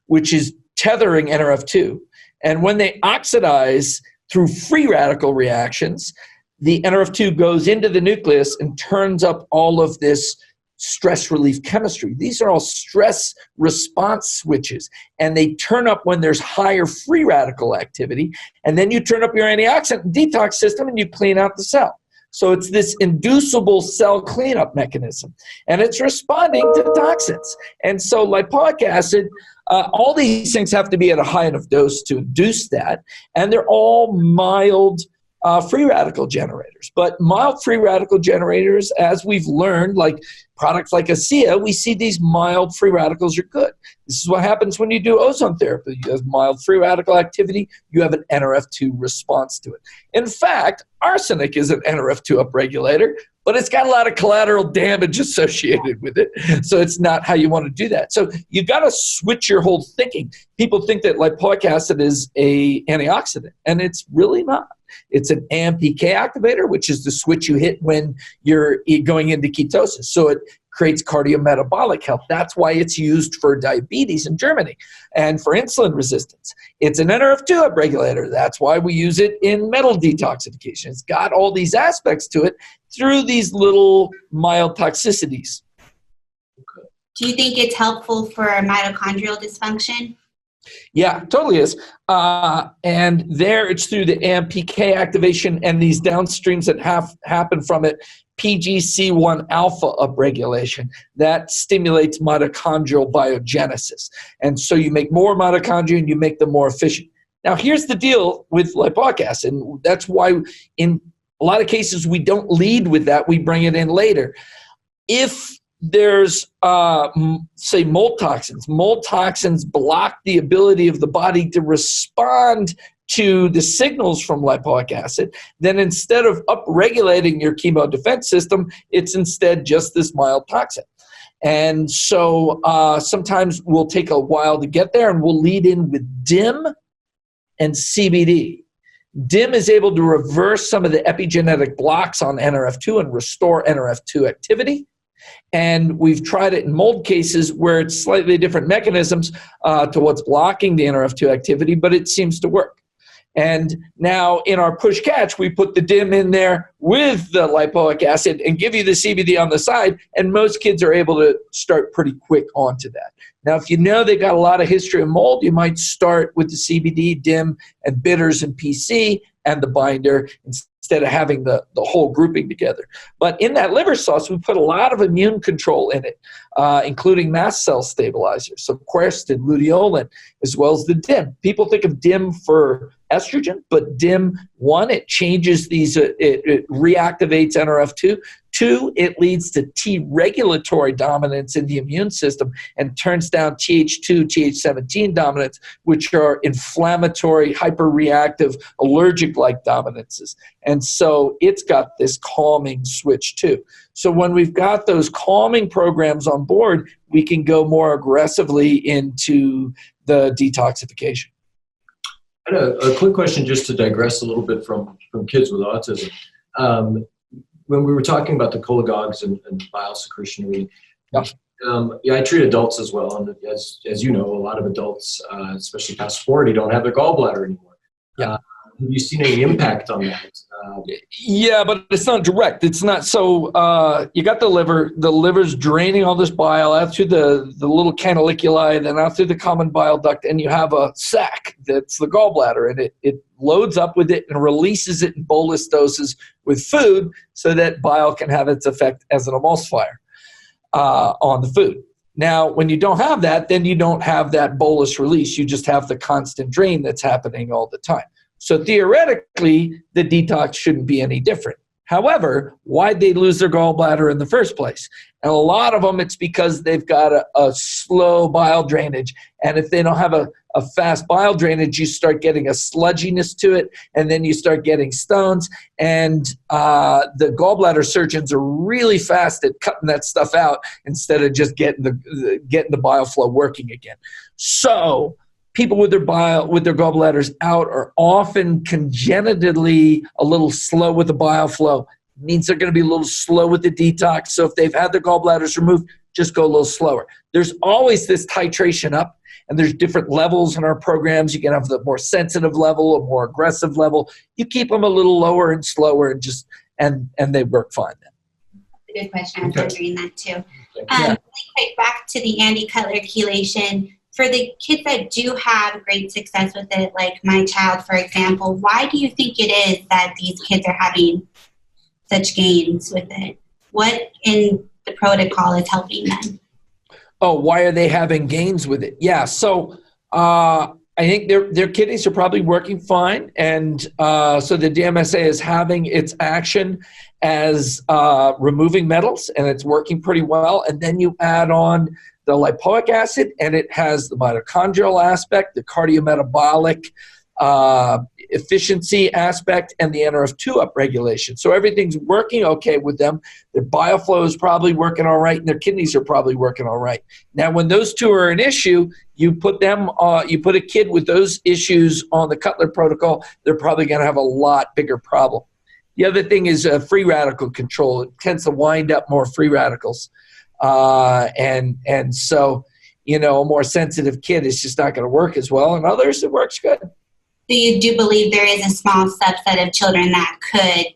Speaker 2: which is tethering NRF2. And when they oxidize through free radical reactions, the NRF2 goes into the nucleus and turns up all of this stress relief chemistry. These are all stress response switches, and they turn up when there's higher free radical activity, and then you turn up your antioxidant detox system and you clean out the cell. So it's this inducible cell cleanup mechanism, and it's responding to toxins. And so lipoic acid, all these things have to be at a high enough dose to induce that, and they're all mild free radical generators. But mild free radical generators, as we've learned, like products like ASEA, we see these mild free radicals are good. This is what happens when you do ozone therapy. You have mild free radical activity, you have an NRF2 response to it. In fact, arsenic is an NRF2 upregulator, but it's got a lot of collateral damage associated with it. So it's not how you want to do that. So you got to switch your whole thinking. People think that lipoic acid is an antioxidant, and it's really not. It's an AMPK activator, which is the switch you hit when you're going into ketosis. So it creates cardiometabolic health. That's why it's used for diabetes in Germany and for insulin resistance. It's an NRF2 upregulator. That's why we use it in metal detoxification. It's got all these aspects to it through these little mild toxicities.
Speaker 1: Do you think it's helpful for mitochondrial dysfunction?
Speaker 2: Yeah, totally is. And there it's through the AMPK activation and these downstreams that happen from it, PGC1 alpha upregulation. That stimulates mitochondrial biogenesis. And so you make more mitochondria and you make them more efficient. Now, here's the deal with lipoic acid. And that's why in a lot of cases we don't lead with that. We bring it in later. If there's, say, mold toxins block the ability of the body to respond to the signals from lipoic acid, then instead of upregulating your chemo defense system, it's instead just this mild toxin. And so sometimes we'll take a while to get there, and we'll lead in with DIM and CBD. DIM is able to reverse some of the epigenetic blocks on NRF2 and restore NRF2 activity. And we've tried it in mold cases where it's slightly different mechanisms to what's blocking the NRF2 activity, but it seems to work. And now in our push catch, we put the DIM in there with the lipoic acid and give you the CBD on the side, and most kids are able to start pretty quick onto that. Now, if you know they got a lot of history of mold, you might start with the CBD, DIM, and bitters and PC and the binder instead of having the whole grouping together. But in that liver sauce, we put a lot of immune control in it, including mast cell stabilizers, so quercetin, luteolin, as well as the DIM. People think of DIM for estrogen, but DIM, one, it changes these, it reactivates NRF2. Two, it leads to T regulatory dominance in the immune system and turns down Th2, Th17 dominance, which are inflammatory, hyperreactive, allergic-like dominances. And so it's got this calming switch too. So when we've got those calming programs on board, we can go more aggressively into the detoxification.
Speaker 3: I had a quick question just to digress a little bit from kids with autism. When we were talking about the cholagogues and bile secretion, I treat adults as well. And as you know, a lot of adults, especially past 40, don't have their gallbladder anymore. Have you seen any impact on that?
Speaker 2: Yeah, but it's not direct. It's not. So you got the liver. The liver's draining all this bile out through the little canaliculi, then out through the common bile duct, and you have a sac that's the gallbladder, and it loads up with it and releases it in bolus doses with food so that bile can have its effect as an emulsifier on the food. Now, when you don't have that, then you don't have that bolus release. You just have the constant drain that's happening all the time. So theoretically, the detox shouldn't be any different. However, why'd they lose their gallbladder in the first place? And a lot of them, it's because they've got a slow bile drainage. And if they don't have a fast bile drainage, you start getting a sludginess to it, and then you start getting stones. And the gallbladder surgeons are really fast at cutting that stuff out instead of just getting the bile flow working again. So people with their gallbladders out are often congenitally a little slow with the bile flow. It means they're going to be a little slow with the detox. So if they've had their gallbladders removed, just go a little slower. There's always this titration up, and there's different levels in our programs. You can have the more sensitive level, a more aggressive level. You keep them a little lower and slower, and they work fine then.
Speaker 1: That's a good question. I'm wondering that too. Really quick, back to the Andy Cutler chelation. For the kids that do have great success with it, like my child, for example, why do you think it is that these kids are having such gains with it? What in the protocol is helping them?
Speaker 2: Oh, why are they having gains with it? Yeah, so I think their kidneys are probably working fine, and so the Dmsa is having its action as removing metals, and it's working pretty well. And then you add on the lipoic acid, and it has the mitochondrial aspect, the cardiometabolic efficiency aspect, and the NRF2 upregulation. So everything's working okay with them. Their bile flow is probably working all right, and their kidneys are probably working all right. Now, when those two are an issue, you put a kid with those issues on the Cutler protocol, they're probably going to have a lot bigger problem. The other thing is free radical control. It tends to wind up more free radicals. And so, a more sensitive kid is just not going to work as well. And others, it works good.
Speaker 1: So you do believe there is a small subset of children that could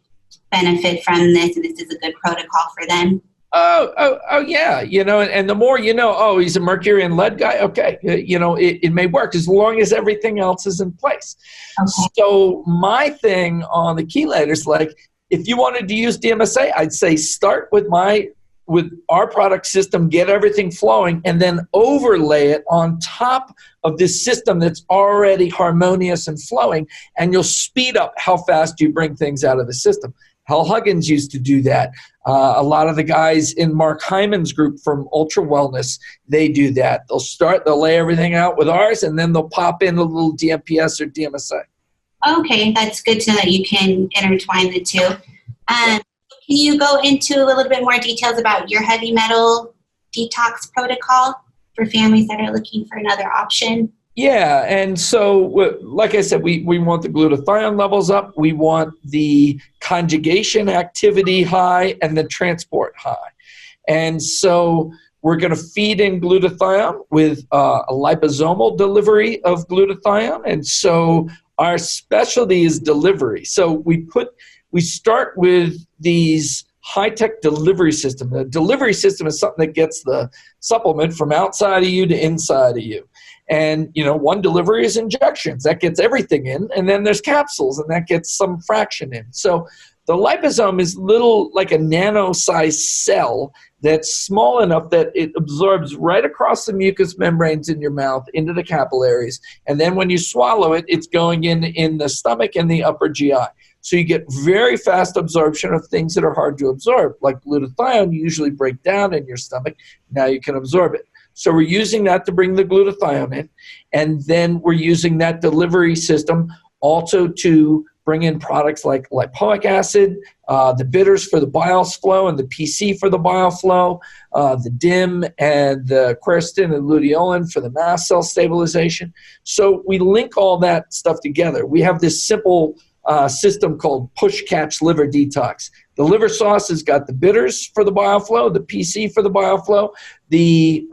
Speaker 1: benefit from this, and this is a good protocol for them?
Speaker 2: Oh, yeah. And the more he's a mercury and lead guy. Okay. It may work as long as everything else is in place. Okay. So my thing on the chelators, like if you wanted to use Dmsa, I'd say start with our product system, get everything flowing, and then overlay it on top of this system that's already harmonious and flowing, and you'll speed up how fast you bring things out of the system. Hal Huggins used to do that. A lot of the guys in Mark Hyman's group from Ultra Wellness, they do that. They'll lay everything out with ours, and then they'll pop in a little DMPS or DMSA.
Speaker 1: Okay, that's good to know that you can intertwine the two. Can you go into a little bit more details about your heavy metal detox protocol for families that are looking for another option?
Speaker 2: Yeah, and so, like I said, we want the glutathione levels up. We want the conjugation activity high and the transport high. And so we're going to feed in glutathione with a liposomal delivery of glutathione. And so our specialty is delivery. So we start with these high-tech delivery system. The delivery system is something that gets the supplement from outside of you to inside of you. And, one delivery is injections. That gets everything in. And then there's capsules, and that gets some fraction in. So the liposome is like a nano-sized cell that's small enough that it absorbs right across the mucous membranes in your mouth into the capillaries. And then when you swallow it, it's going in the stomach and the upper GI. So you get very fast absorption of things that are hard to absorb, like glutathione. You usually break down in your stomach. Now you can absorb it. So we're using that to bring the glutathione in. And then we're using that delivery system also to bring in products like lipoic acid, the bitters for the bile flow and the PC for the bile flow, the DIM and the quercetin and luteolin for the mast cell stabilization. So we link all that stuff together. We have this simple system called push-catch liver detox. The liver sauce has got the bitters for the bile flow, the PC for the bile flow, the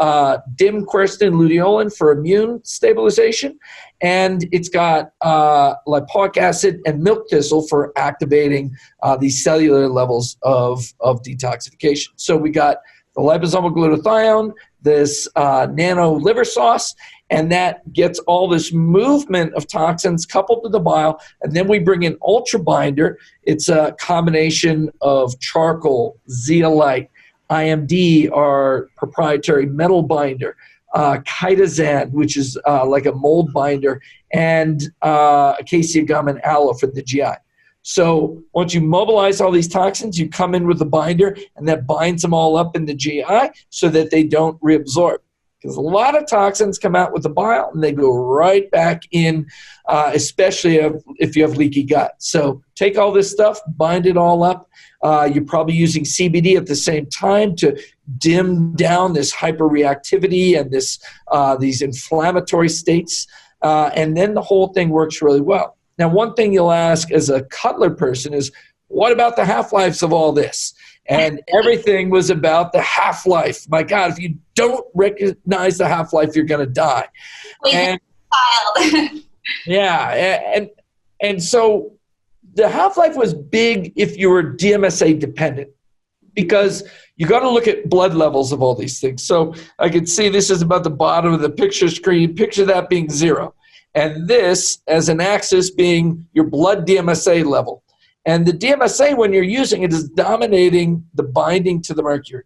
Speaker 2: DIM, quercetin, luteolin for immune stabilization, and it's got lipoic acid and milk thistle for activating these cellular levels of detoxification. So we got the liposomal glutathione, this nano liver sauce, and that gets all this movement of toxins coupled to the bile. And then we bring in Ultra Binder. It's a combination of charcoal, zeolite, IMD, our proprietary metal binder, chitosan, which is like a mold binder, and acacia gum and aloe for the GI. So once you mobilize all these toxins, you come in with the binder, and that binds them all up in the GI so that they don't reabsorb. Because a lot of toxins come out with the bile, and they go right back in, especially if you have leaky gut. So take all this stuff, bind it all up. You're probably using CBD at the same time to dim down this hyperreactivity and these inflammatory states. And then the whole thing works really well. Now, one thing you'll ask as a Cutler person is, what about the half-lives of all this? And everything was about the half-life. My God, if you don't recognize the half-life, you're going to die. And, yeah, and so the half-life was big if you were DMSA dependent, because you got to look at blood levels of all these things. So I can see this is about the bottom of the picture screen. Picture that being 0. And this as an axis being your blood DMSA level. And the DMSA, when you're using it, is dominating the binding to the mercury.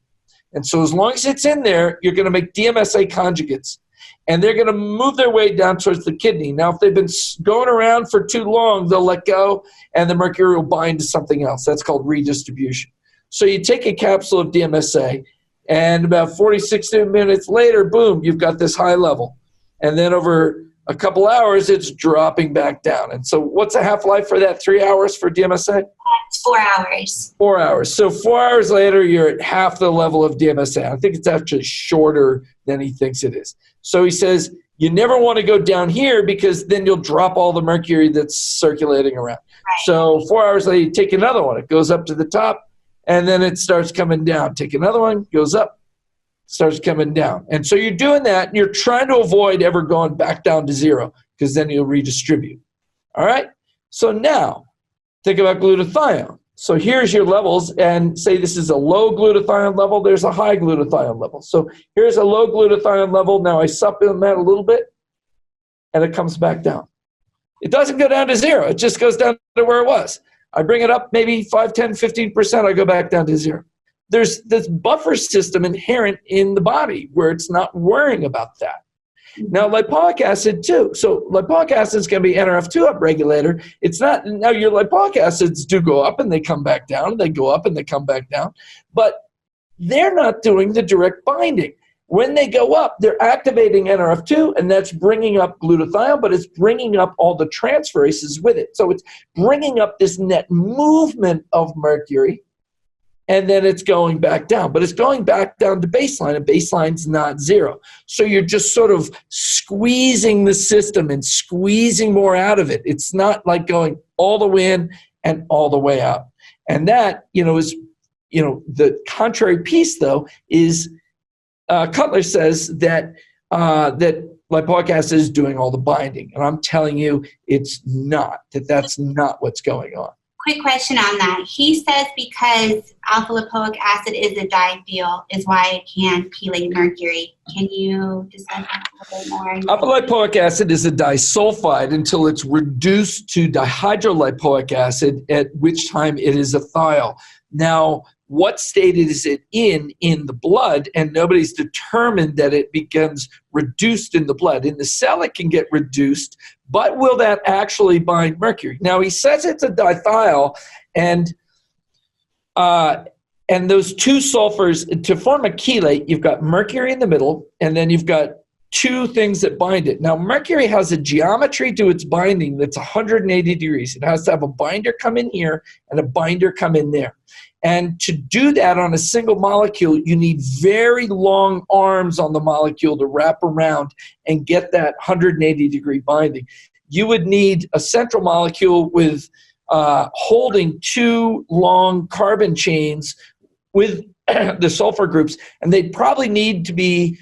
Speaker 2: And so as long as it's in there, you're going to make DMSA conjugates. And they're going to move their way down towards the kidney. Now, if they've been going around for too long, they'll let go, and the mercury will bind to something else. That's called redistribution. So you take a capsule of DMSA, and about 46 minutes later, boom, you've got this high level. And then over a couple hours, it's dropping back down. And so what's the half-life for that? 3 hours for DMSA?
Speaker 1: It's 4 hours.
Speaker 2: 4 hours. So 4 hours later, you're at half the level of DMSA. I think it's actually shorter than he thinks it is. So he says, you never want to go down here because then you'll drop all the mercury that's circulating around. Right. So 4 hours later, you take another one. It goes up to the top, and then it starts coming down. Take another one, goes up, starts coming down. And so you're doing that, and you're trying to avoid ever going back down to 0, because then you'll redistribute. All right? So now, think about glutathione. So here's your levels, and say this is a low glutathione level, there's a high glutathione level. So here's a low glutathione level. Now I supplement that a little bit, and it comes back down. It doesn't go down to 0. It just goes down to where it was. I bring it up maybe 5, 10, 15%, I go back down to 0. There's this buffer system inherent in the body where it's not worrying about that. Now, lipoic acid too. So lipoic acid is going to be NRF2 upregulator. It's not, now your lipoic acids do go up and they come back down. They go up and they come back down. But they're not doing the direct binding. When they go up, they're activating NRF2, and that's bringing up glutathione, but it's bringing up all the transferases with it. So it's bringing up this net movement of mercury, and then it's going back down. But it's going back down to baseline, and baseline's not 0. So you're just sort of squeezing the system and squeezing more out of it. It's not like going all the way in and all the way out. And that, is, the contrary piece, though, is Cutler says that lipoic acid is doing all the binding. And I'm telling you, it's not, that's not what's going on.
Speaker 1: Quick question on that. He says because alpha lipoic acid is a diethyl is why it can chelate mercury. Can you discuss that a little bit more?
Speaker 2: Alpha lipoic acid is a disulfide until it's reduced to dihydrolipoic acid, at which time it is a thiol. Now, what state is it in the blood? And nobody's determined that it becomes reduced in the blood. In the cell, it can get reduced, but will that actually bind mercury? Now, he says it's a dithiol, and those two sulfurs, to form a chelate, you've got mercury in the middle, and then you've got two things that bind it. Now, mercury has a geometry to its binding that's 180 degrees. It has to have a binder come in here and a binder come in there. And to do that on a single molecule, you need very long arms on the molecule to wrap around and get that 180-degree binding. You would need a central molecule with holding two long carbon chains with the sulfur groups, and they'd probably need to be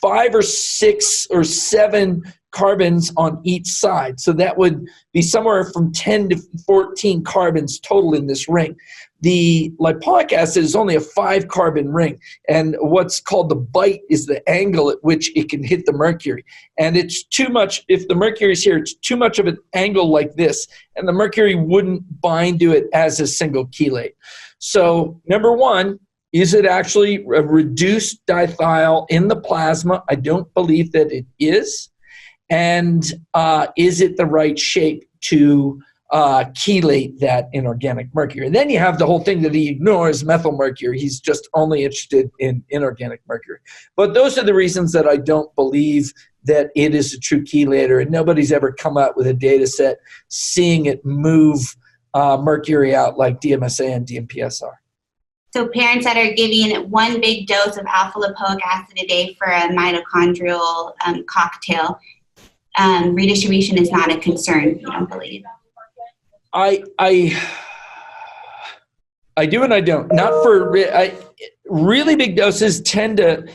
Speaker 2: 5 or 6 or 7 carbons on each side. So that would be somewhere from 10 to 14 carbons total in this ring. The lipoic acid is only a 5-carbon ring, and what's called the bite is the angle at which it can hit the mercury. And it's too much, if the mercury is here, it's too much of an angle like this, and the mercury wouldn't bind to it as a single chelate. So number one, is it actually a reduced dithiol in the plasma? I don't believe that it is. And is it the right shape to chelate that inorganic mercury? And then you have the whole thing that he ignores, methyl mercury. He's just only interested in inorganic mercury. But those are the reasons that I don't believe that it is a true chelator, and nobody's ever come out with a data set seeing it move mercury out like Dmsa and Dmps are.
Speaker 1: So parents that are giving one big dose of alpha lipoic acid a day for a mitochondrial cocktail, redistribution is not a concern, you don't believe?
Speaker 2: I do and I don't. Not for really big doses tend to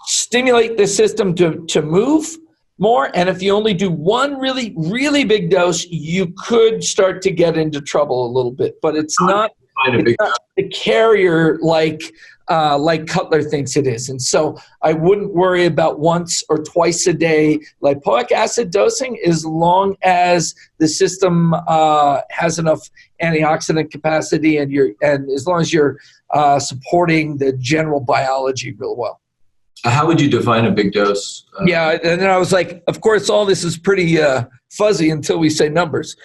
Speaker 2: stimulate the system to move more, and if you only do one really big dose, you could start to get into trouble a little bit. But it's not the carrier like Cutler thinks it is. And so I wouldn't worry about once or twice a day lipoic acid dosing as long as the system has enough antioxidant capacity and as long as you're supporting the general biology real well.
Speaker 3: How would you define a big dose?
Speaker 2: Yeah, and then I was like, of course, all this is pretty fuzzy until we say numbers.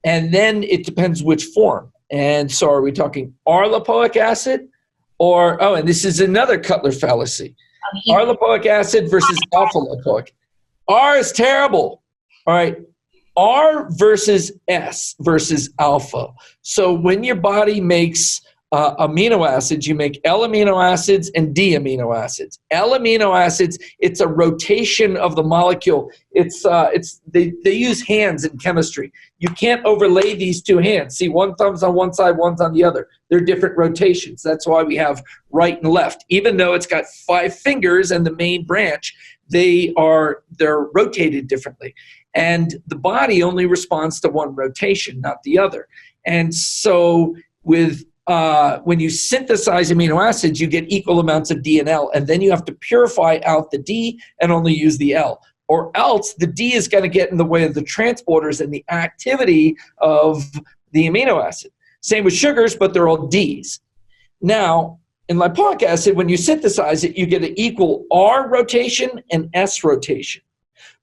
Speaker 2: And then it depends which form. And so are we talking R-lipoic acid or, and this is another Cutler fallacy. R-lipoic acid versus alpha-lipoic. R is terrible. All right. R versus S versus alpha. So when your body makes amino acids, you make L amino acids and D amino acids. L amino acids, it's a rotation of the molecule. They use hands in chemistry. You can't overlay these two hands. See, one thumb's on one side, one's on the other. They're different rotations. That's why we have right and left. Even though it's got 5 fingers and the main branch, they're rotated differently. And the body only responds to one rotation, not the other. And so when you synthesize amino acids, you get equal amounts of D and L, and then you have to purify out the D and only use the L. Or else the D is going to get in the way of the transporters and the activity of the amino acid. Same with sugars, but they're all Ds. Now, in lipoic acid, when you synthesize it, you get an equal R rotation and S rotation.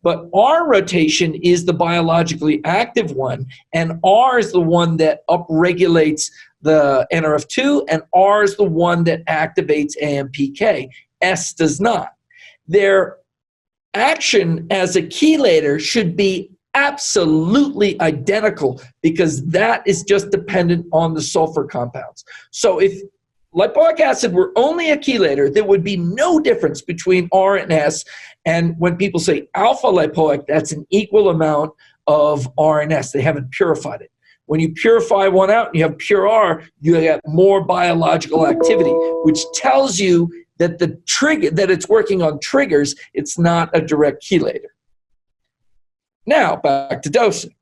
Speaker 2: But R rotation is the biologically active one, and R is the one that upregulates the NRF2, and R is the one that activates AMPK. S does not. Their action as a chelator should be absolutely identical, because that is just dependent on the sulfur compounds. So if lipoic acid were only a chelator, there would be no difference between R and S. And when people say alpha lipoic, that's an equal amount of R and S. They haven't purified it. When you purify one out and you have pure R, you get more biological activity, which tells you that the trigger, that it's working on triggers. It's not a direct chelator. Now back to dosing.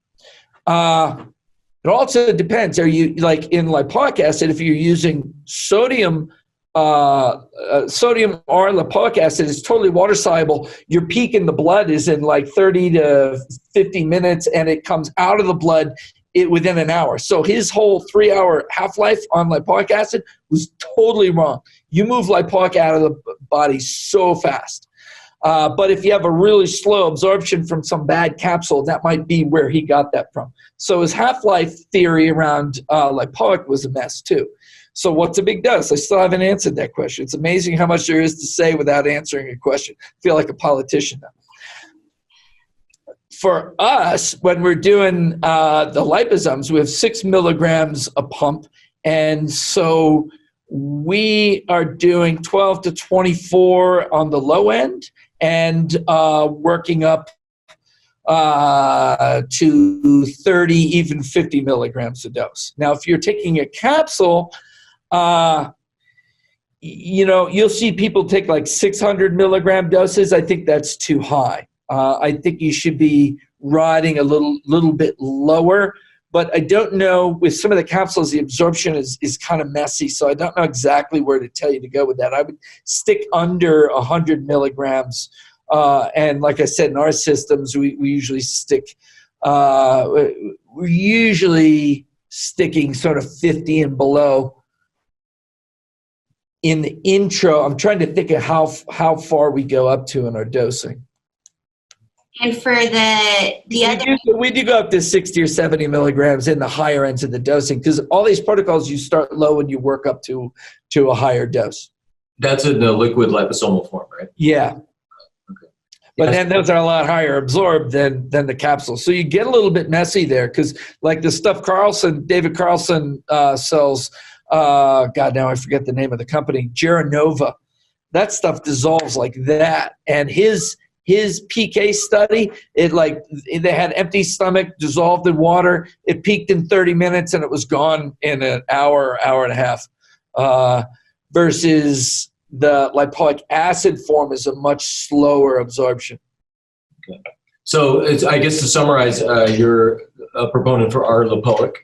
Speaker 2: It also depends. Are you, like in lipoic acid, if you're using sodium or lipoic acid, is totally water soluble. Your peak in the blood is in like 30 to 50 minutes, and it comes out of the blood within an hour. So his whole 3-hour half-life on lipoic acid was totally wrong. You move lipoic out of the body so fast. But if you have a really slow absorption from some bad capsule, that might be where he got that from. So his half-life theory around lipoic was a mess too. So what's a big dose? I still haven't answered that question. It's amazing how much there is to say without answering a question. I feel like a politician now. For us, when we're doing the liposomes, we have 6 milligrams a pump. And so we are doing 12 to 24 on the low end, and working up to 30, even 50 milligrams a dose. Now, if you're taking a capsule, you'll see people take like 600 milligram doses. I think that's too high. I think you should be riding a little bit lower, but I don't know, with some of the capsules, the absorption is kind of messy, so I don't know exactly where to tell you to go with that. I would stick under 100 milligrams. And like I said, in our systems, we usually stick, we're usually sticking sort of 50 and below. In the intro, I'm trying to think of how far we go up to in our dosing.
Speaker 1: And for the other...
Speaker 2: We do go up to 60 or 70 milligrams in the higher ends of the dosing, because all these protocols, you start low and you work up to a higher dose.
Speaker 3: That's in the liquid liposomal form, right?
Speaker 2: Yeah. But then those are a lot higher absorbed than the capsules. So you get a little bit messy there, because like the stuff David Carlson sells, God, now I forget the name of the company, Geranova. That stuff dissolves like that. And his PK study, they had empty stomach, dissolved in water. It peaked in 30 minutes and it was gone in an hour and a half. Versus the lipoic acid form is a much slower absorption.
Speaker 3: Okay. So I guess to summarize, you're a proponent for R lipoic.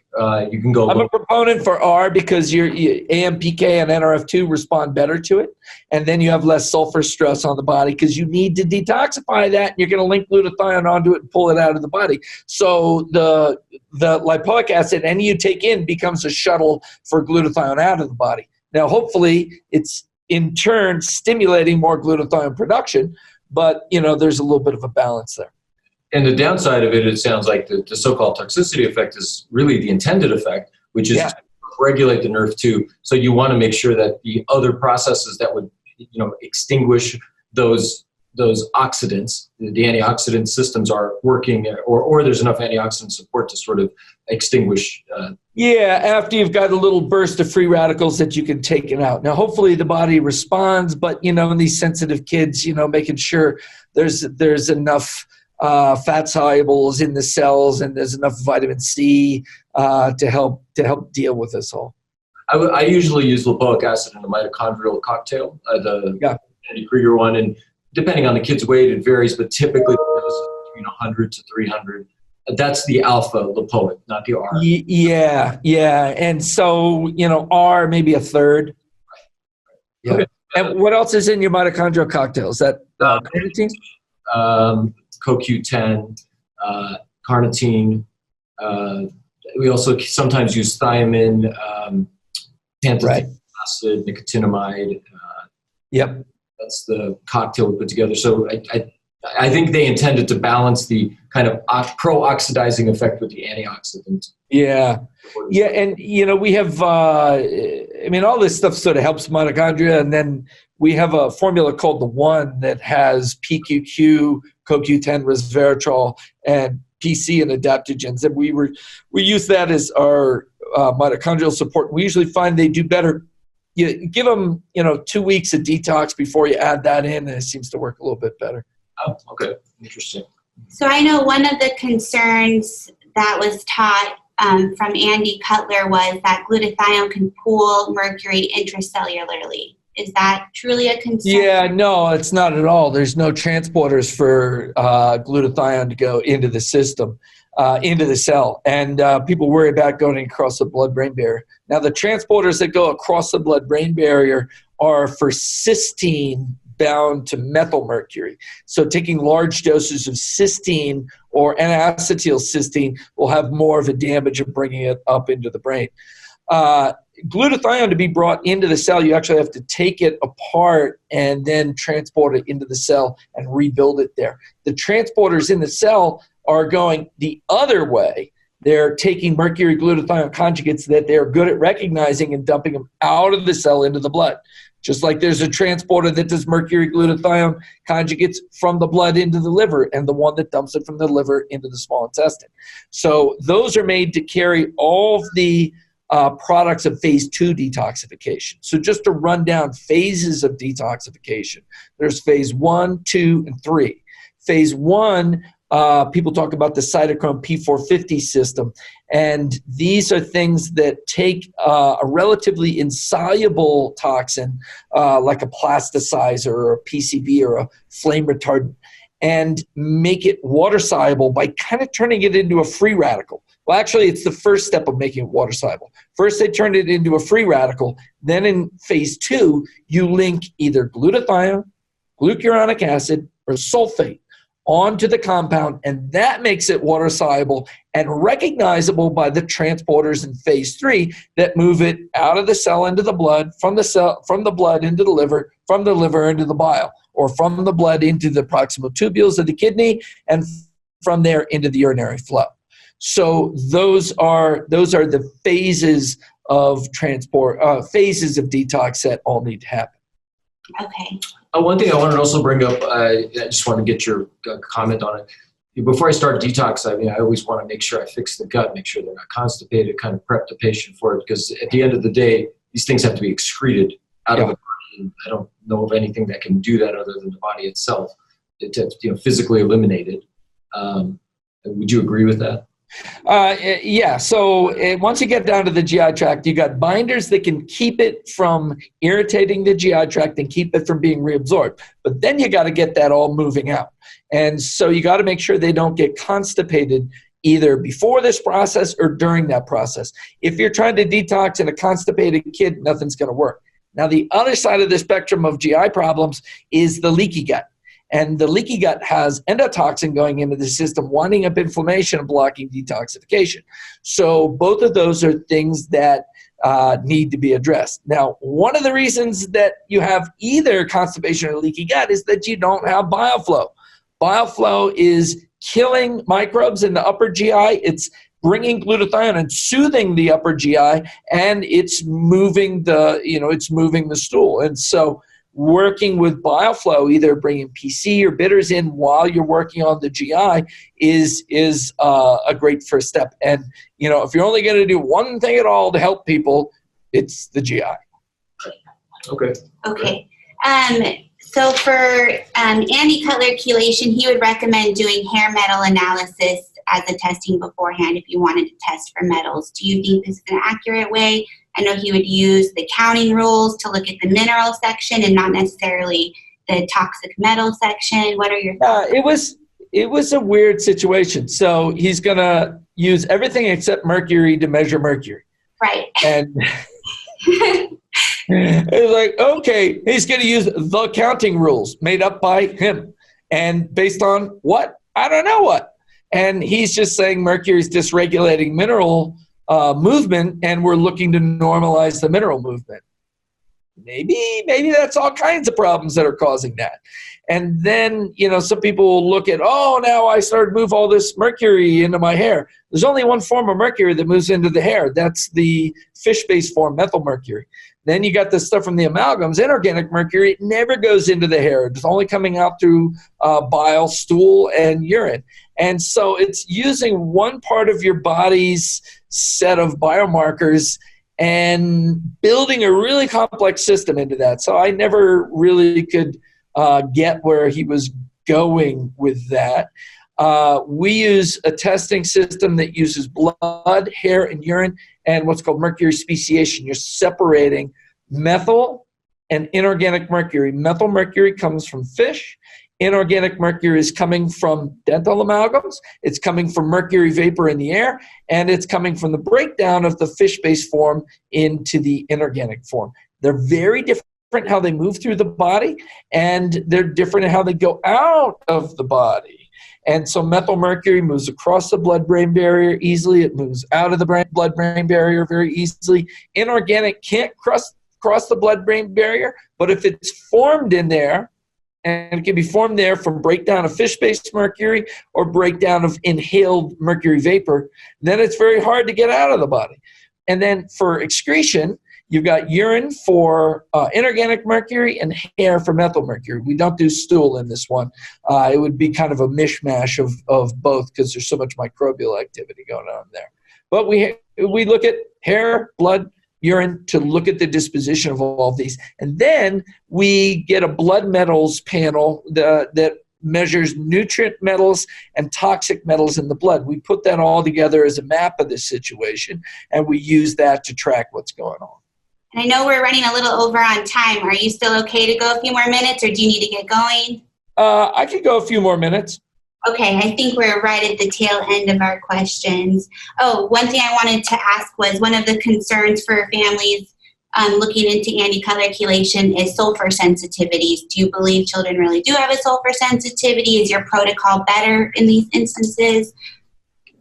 Speaker 3: You can go.
Speaker 2: I'm a proponent for R because your AMPK and NRF2 respond better to it, and then you have less sulfur stress on the body because you need to detoxify that. And you're going to link glutathione onto it and pull it out of the body. So the lipoic acid any you take in becomes a shuttle for glutathione out of the body. Now, hopefully, it's in turn stimulating more glutathione production, but there's a little bit of a balance there.
Speaker 3: And the downside of it sounds like the so-called toxicity effect is really the intended effect, which is to regulate the NRF2. So you want to make sure that the other processes that would, extinguish those oxidants, the antioxidant systems are working, or there's enough antioxidant support to sort of extinguish.
Speaker 2: After you've got a little burst of free radicals that you can take it out. Now, hopefully the body responds, but in these sensitive kids, making sure there's enough fat solubles in the cells and there's enough vitamin C to help deal with this all.
Speaker 3: I usually use lipoic acid in a mitochondrial cocktail, the Andy Krieger one, and depending on the kid's weight, it varies, but typically between 100 to 300. That's the alpha lipoic, not the R.
Speaker 2: Yeah. And so, R maybe a third. Yeah. Okay. And what else is in your mitochondrial cocktail? Is that carnitine?
Speaker 3: CoQ10, carnitine. We also sometimes use thiamine, xanthine acid, nicotinamide.
Speaker 2: Yep.
Speaker 3: That's the cocktail we put together. So I think they intended to balance the kind of pro-oxidizing effect with the antioxidant.
Speaker 2: Yeah, and we have, all this stuff sort of helps mitochondria, and then we have a formula called the One that has PQQ, CoQ10, resveratrol, and PC and adaptogens, and we use that as our mitochondrial support. We usually find they do better. You give them 2 weeks of detox before you add that in, and it seems to work a little bit better.
Speaker 3: Oh, okay, interesting.
Speaker 1: So I know one of the concerns that was taught from Andy Cutler was that glutathione can pool mercury intracellularly. Is that truly a concern?
Speaker 2: Yeah, no, it's not at all. There's no transporters for glutathione to go into the system, into the cell. And people worry about going across the blood-brain barrier. Now, the transporters that go across the blood-brain barrier are for cysteine bound to methylmercury. So taking large doses of cysteine or N-acetylcysteine will have more of a damage of bringing it up into the brain. Glutathione, to be brought into the cell, you actually have to take it apart and then transport it into the cell and rebuild it there. The transporters in the cell are going the other way. They're taking mercury glutathione conjugates that they're good at recognizing and dumping them out of the cell into the blood. Just like there's a transporter that does mercury glutathione conjugates from the blood into the liver, and the one that dumps it from the liver into the small intestine. So those are made to carry all of the products of phase 2 detoxification. So just to run down phases of detoxification, there's phase 1, 2, and 3. Phase 1, people talk about the cytochrome P450 system, and these are things that take a relatively insoluble toxin like a plasticizer or a PCB or a flame retardant and make it water soluble by kind of turning it into a free radical. Well, actually, it's the first step of making it water soluble. First, they turned it into a free radical. Then in phase 2, you link either glutathione, glucuronic acid, or sulfate onto the compound, and that makes it water soluble and recognizable by the transporters in phase 3 that move it out of the cell into the blood, from the blood into the liver, from the liver into the bile, or from the blood into the proximal tubules of the kidney, and from there into the urinary flow. So those are the phases of transport, phases of detox that all need to happen.
Speaker 1: Okay.
Speaker 3: One thing I wanted to also bring up, I just want to get your comment on it. Before I start detox, I always want to make sure I fix the gut, make sure they're not constipated, kind of prep the patient for it, because at the end of the day, these things have to be excreted out of the body. And I don't know of anything that can do that other than the body itself to physically eliminate it. Would you agree with that?
Speaker 2: Yeah, so once you get down to the GI tract, you got binders that can keep it from irritating the GI tract and keep it from being reabsorbed. But then you got to get that all moving out. And so you got to make sure they don't get constipated either before this process or during that process. If you're trying to detox in a constipated kid, nothing's going to work. Now, the other side of the spectrum of GI problems is the leaky gut. And the leaky gut has endotoxin going into the system, winding up inflammation and blocking detoxification. So both of those are things that need to be addressed. Now, one of the reasons that you have either constipation or leaky gut is that you don't have bile flow. Bile flow is killing microbes in the upper GI. It's bringing glutathione and soothing the upper GI, and it's moving the stool. And so working with bile flow, either bringing PC or bitters in while you're working on the GI is a great first step. And, if you're only going to do one thing at all to help people, it's the GI.
Speaker 3: Okay.
Speaker 1: Okay. So for Andy Cutler chelation, he would recommend doing hair metal analysis as a testing beforehand if you wanted to test for metals. Do you think this is an accurate way? I know he would use the counting rules to look at the mineral section and not necessarily the toxic metal section. What are your thoughts?
Speaker 2: It was a weird situation. So he's going to use everything except mercury to measure mercury.
Speaker 1: Right.
Speaker 2: And it's like, okay, he's going to use the counting rules made up by him. And based on what? I don't know what. And he's just saying mercury is dysregulating mineral movement, and we're looking to normalize the mineral movement. Maybe that's all kinds of problems that are causing that. And then, some people will look at, now I started to move all this mercury into my hair. There's only one form of mercury that moves into the hair. That's the fish-based form, methylmercury. Then you got the stuff from the amalgams, inorganic mercury. It never goes into the hair. It's only coming out through bile, stool, and urine. And so it's using one part of your body's set of biomarkers and building a really complex system into that. So I never really could get where he was going with that. We use a testing system that uses blood, hair, and urine, and what's called Mercury Speciation. You're separating methyl and inorganic mercury. Methyl mercury comes from fish. Inorganic mercury is coming from dental amalgams. It's coming from mercury vapor in the air, and it's coming from the breakdown of the fish-based form into the inorganic form. They're very different how they move through the body, and they're different in how they go out of the body. And so methyl mercury moves across the blood-brain barrier easily. It moves out of the blood-brain barrier very easily. Inorganic can't cross the blood-brain barrier, but if it's formed in there, and it can be formed there from breakdown of fish-based mercury or breakdown of inhaled mercury vapor, then it's very hard to get out of the body. And then for excretion, you've got urine for inorganic mercury and hair for methyl mercury. We don't do stool in this one. It would be kind of a mishmash of both because there's so much microbial activity going on there. But we look at hair, blood, urine to look at the disposition of all of these. And then we get a blood metals panel that measures nutrient metals and toxic metals in the blood. We put that all together as a map of the situation, and we use that to track what's going on.
Speaker 1: And I know we're running a little over on time. Are you still okay to go a few more minutes, or do you need to get going?
Speaker 2: I could go a few more minutes.
Speaker 1: Okay, I think we're right at the tail end of our questions. Oh, one thing I wanted to ask was one of the concerns for families looking into anti-color chelation is sulfur sensitivities. Do you believe children really do have a sulfur sensitivity? Is your protocol better in these instances?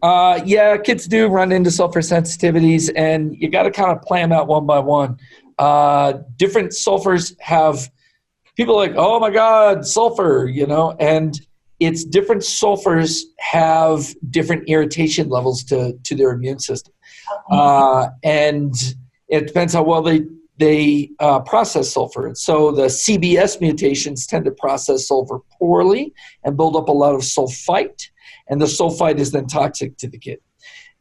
Speaker 2: Yeah, kids do run into sulfur sensitivities, and you got to kind of play them out one by one. Different sulfurs have people like, oh my God, sulfur, and it's different sulfurs have different irritation levels to their immune system. Okay. And it depends how well they process sulfur. And so the CBS mutations tend to process sulfur poorly and build up a lot of sulfite, and the sulfite is then toxic to the kid.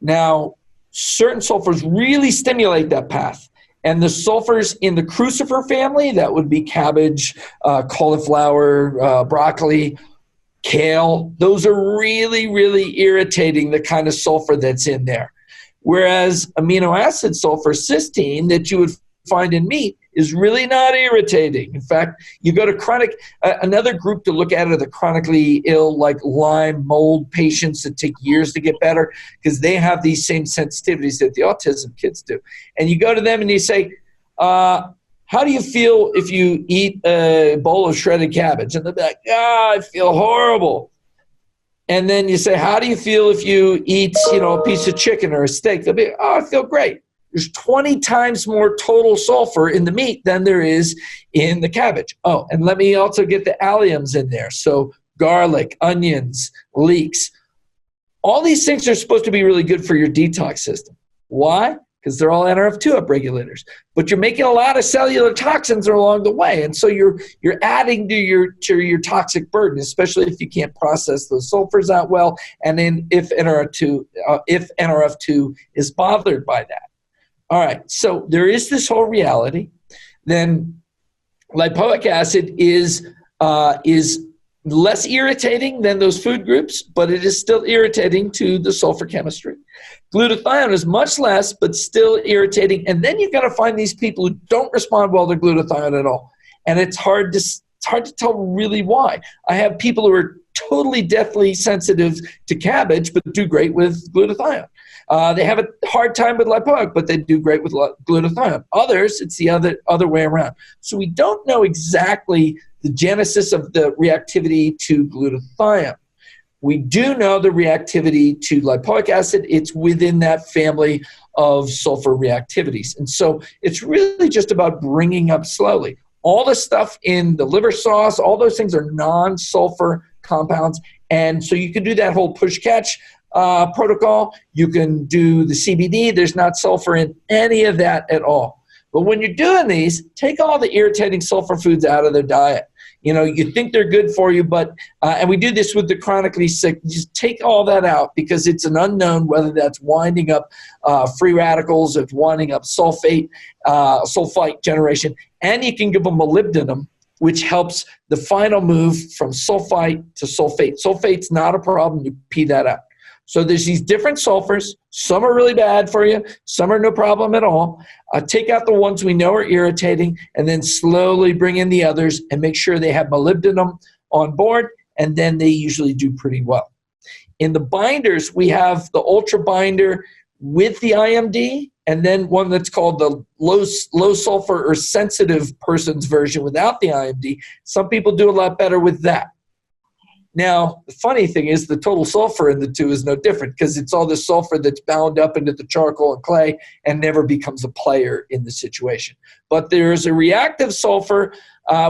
Speaker 2: Now, certain sulfurs really stimulate that path. And the sulfurs in the crucifer family, that would be cabbage, cauliflower, broccoli, kale, those are really, really irritating, the kind of sulfur that's in there. Whereas amino acid sulfur, cysteine, that you would find in meat is really not irritating. In fact, you go to chronic, another group to look at are the chronically ill, like Lyme, mold patients that take years to get better because they have these same sensitivities that the autism kids do. And you go to them and you say, how do you feel if you eat a bowl of shredded cabbage? And they'll be like, I feel horrible. And then you say, how do you feel if you eat, a piece of chicken or a steak? They'll be, I feel great. There's 20 times more total sulfur in the meat than there is in the cabbage. Oh, and let me also get the alliums in there. So garlic, onions, leeks. All these things are supposed to be really good for your detox system. Why? Because they're all NRF2 upregulators. But you're making a lot of cellular toxins along the way. And so you're adding to your toxic burden, especially if you can't process those sulfurs out well, and then if NRF2 is bothered by that. All right, so there is this whole reality. Then lipoic acid is less irritating than those food groups, but it is still irritating to the sulfur chemistry. Glutathione is much less, but still irritating. And then you've got to find these people who don't respond well to glutathione at all. And it's hard to tell really why. I have people who are totally deathly sensitive to cabbage, but do great with glutathione. They have a hard time with lipoic, but they do great with glutathione. Others, it's the other way around. So we don't know exactly the genesis of the reactivity to glutathione. We do know the reactivity to lipoic acid. It's within that family of sulfur reactivities. And so it's really just about bringing up slowly. All the stuff in the liver sauce, all those things are non-sulfur compounds. And so you can do that whole push-catch protocol. You can do the CBD. There's not sulfur in any of that at all. But when you're doing these, take all the irritating sulfur foods out of their diet. You know, you think they're good for you, but, and we do this with the chronically sick, just take all that out because it's an unknown whether that's winding up free radicals, it's winding up sulfite generation, and you can give them molybdenum, which helps the final move from sulfite to sulfate. Sulfate's not a problem, you pee that out. So there's these different sulfurs. Some are really bad for you. Some are no problem at all. Take out the ones we know are irritating and then slowly bring in the others and make sure they have molybdenum on board, and then they usually do pretty well. In the binders, we have the Ultra Binder with the IMD and then one that's called the low sulfur or sensitive person's version without the IMD. Some people do a lot better with that. Now, the funny thing is the total sulfur in the two is no different because it's all the sulfur that's bound up into the charcoal and clay and never becomes a player in the situation. But there's a reactive sulfur.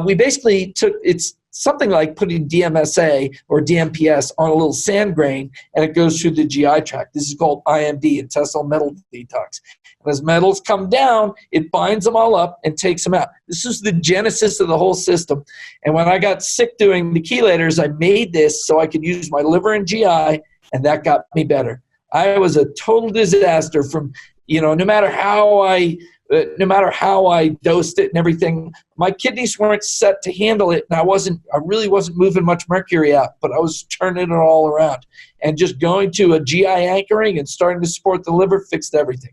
Speaker 2: We basically took, it's something like putting Dmsa or Dmps on a little sand grain and it goes through the GI tract. This is called IMD, intestinal metal detox. And as metals come down, it binds them all up and takes them out. This is the genesis of the whole system. And when I got sick doing the chelators, I made this so I could use my liver and GI, and that got me better. I was a total disaster from, you know, no matter how I dosed it and everything, my kidneys weren't set to handle it, and I really wasn't moving much mercury out, but I was turning it all around. And just going to a GI anchoring and starting to support the liver fixed everything.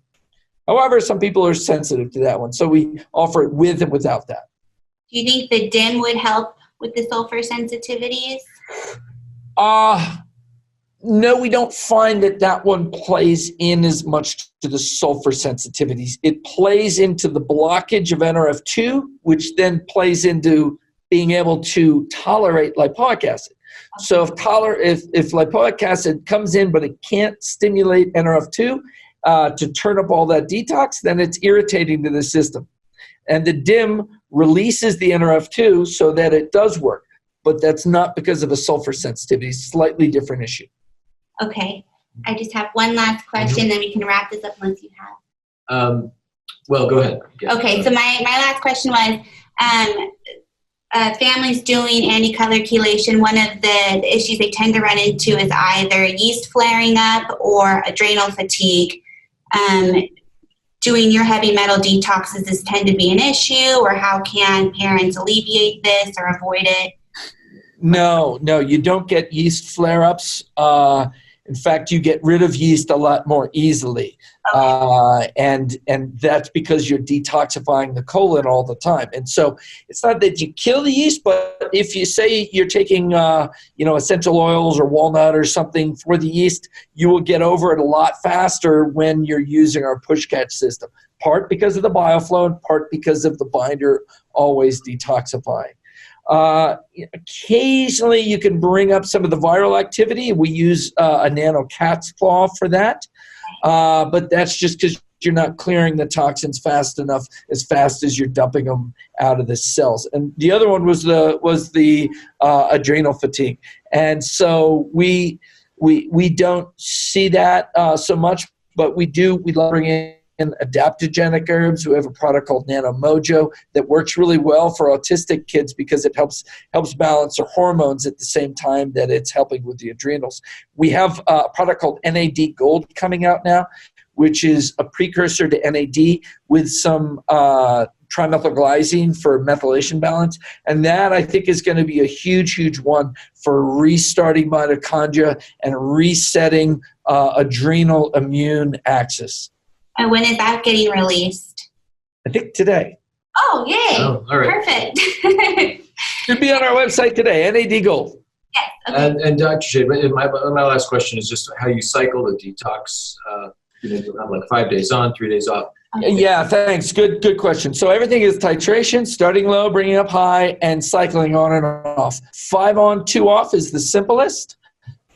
Speaker 2: However, some people are sensitive to that one, so we offer it with and without that.
Speaker 1: Do you think the DIM would help with the sulfur sensitivities?
Speaker 2: No, we don't find that one plays in as much to the sulfur sensitivities. It plays into the blockage of NRF2, which then plays into being able to tolerate lipoic acid. Okay. So if lipoic acid comes in but it can't stimulate NRF2 to turn up all that detox, then it's irritating to the system. And the DIM releases the NRF2 so that it does work, but that's not because of a sulfur sensitivity. It's a slightly different issue.
Speaker 1: Okay. I just have one last question, then we can wrap this up once you have.
Speaker 3: Well, go ahead.
Speaker 1: Okay, so my last question was, families doing anti-color chelation, one of the issues they tend to run into is either yeast flaring up or adrenal fatigue. Doing your heavy metal detox, does this tend to be an issue, or how can parents alleviate this or avoid it?
Speaker 2: No, you don't get yeast flare-ups. In fact, you get rid of yeast a lot more easily. Okay. And that's because you're detoxifying the colon all the time. And so it's not that you kill the yeast, but if you say you're taking essential oils or walnut or something for the yeast, you will get over it a lot faster when you're using our push catch system. Part because of the Bile Flow and part because of the binder always detoxifying. Occasionally you can bring up some of the viral activity. We use a nano cat's claw for that, but that's just because you're not clearing the toxins fast enough, as fast as you're dumping them out of the cells. And the other one was the adrenal fatigue, and so we don't see that so much, but we bring in adaptogenic herbs. We have a product called Nano Mojo that works really well for autistic kids because it helps balance their hormones at the same time that it's helping with the adrenals. We have a product called NAD Gold coming out now, which is a precursor to NAD with some trimethylglycine for methylation balance. And that, I think, is going to be a huge, huge one for restarting mitochondria and resetting adrenal immune axis.
Speaker 1: And when is that getting released?
Speaker 2: I think today.
Speaker 1: Oh, yay.
Speaker 3: Oh, all right.
Speaker 1: Perfect.
Speaker 2: Should be on our website today, NAD Gold.
Speaker 1: Yes. Okay.
Speaker 3: And Dr. Shade, my last question is just how you cycle the detox. You have like 5 days on, 3 days off.
Speaker 2: Yeah, thanks. Good question. So everything is titration, starting low, bringing up high, and cycling on and off. 5 on, 2 off is the simplest.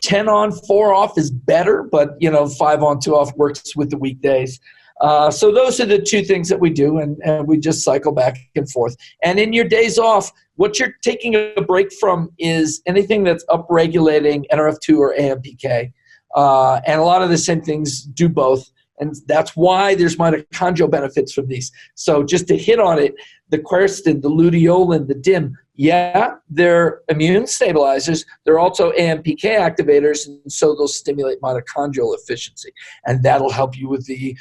Speaker 2: 10 on, 4 off is better, but 5 on, 2 off works with the weekdays. So those are the two things that we do, and we just cycle back and forth. And in your days off, what you're taking a break from is anything that's upregulating NRF2 or AMPK. And a lot of the same things do both. And that's why there's mitochondrial benefits from these. So just to hit on it, the quercetin, the luteolin, the DIM, yeah, they're immune stabilizers. They're also AMPK activators, and so they'll stimulate mitochondrial efficiency. And that'll help you with the,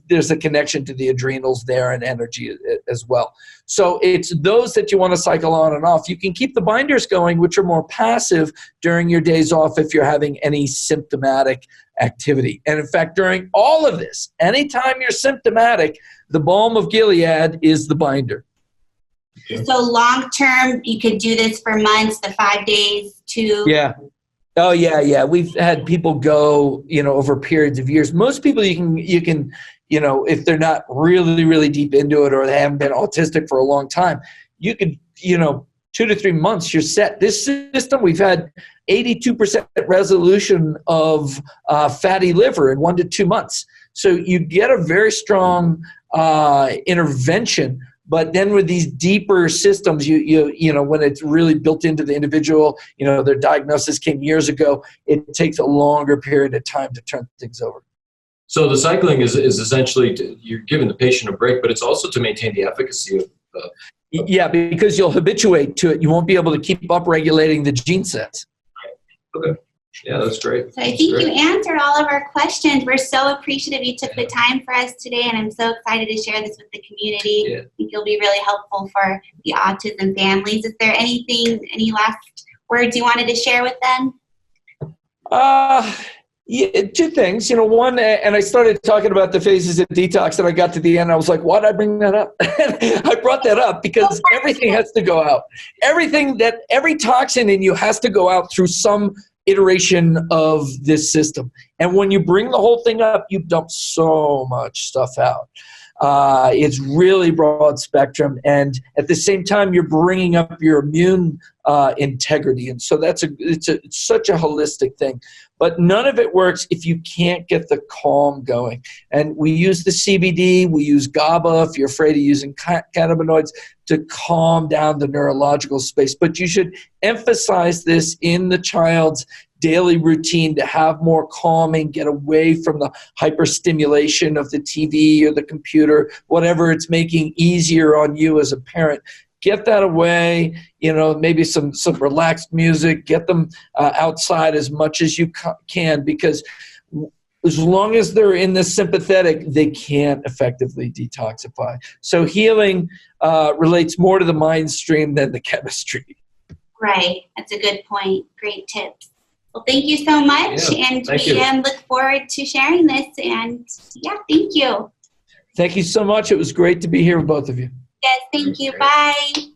Speaker 2: there's a connection to the adrenals there and energy as well. So it's those that you want to cycle on and off. You can keep the binders going, which are more passive during your days off if you're having any symptomatic activity. And in fact, during all of this, anytime you're symptomatic, the balm of Gilead is the binder.
Speaker 1: So long term, you could do this for months, the 5 days to...
Speaker 2: Yeah. Oh, yeah. We've had people go, over periods of years. Most people you can, if they're not really, really deep into it or they haven't been autistic for a long time, you could, 2 to 3 months, you're set. This system, we've had 82% resolution of fatty liver in 1 to 2 months. So you get a very strong intervention. But then with these deeper systems, when it's really built into the individual, their diagnosis came years ago, it takes a longer period of time to turn things over.
Speaker 3: So the cycling is essentially, you're giving the patient a break, but it's also to maintain the efficacy of
Speaker 2: yeah, because you'll habituate to it. You won't be able to keep up regulating the gene sets.
Speaker 3: Okay. Yeah, that's great.
Speaker 1: So I think you answered all of our questions. We're so appreciative you took the time for us today, and I'm so excited to share this with the community.
Speaker 3: Yeah.
Speaker 1: I think you'll be really helpful for the autism families. Is there any last words you wanted to share with them?
Speaker 2: Yeah, 2 things. One, and I started talking about the phases of detox, and I got to the end, I was like, why did I bring that up? I brought that up because everything has to go out. Every toxin in you has to go out through some iteration of this system. And when you bring the whole thing up, you dump so much stuff out. It's really broad spectrum, and at the same time, you're bringing up your immune integrity, and so it's such a holistic thing. But none of it works if you can't get the calm going. And we use the CBD, we use GABA if you're afraid of using cannabinoids to calm down the neurological space. But you should emphasize this in the child's daily routine to have more calming, get away from the hyperstimulation of the TV or the computer, whatever it's making easier on you as a parent. Get that away, maybe some relaxed music, get them outside as much as you can, because as long as they're in the sympathetic, they can't effectively detoxify. So healing relates more to the mind stream than the chemistry.
Speaker 1: Right. That's a good point. Great tips. Well, thank you so much, and we look forward to sharing this, and thank you.
Speaker 2: Thank you so much. It was great to be here with both of you.
Speaker 1: Yes, thank you. Bye.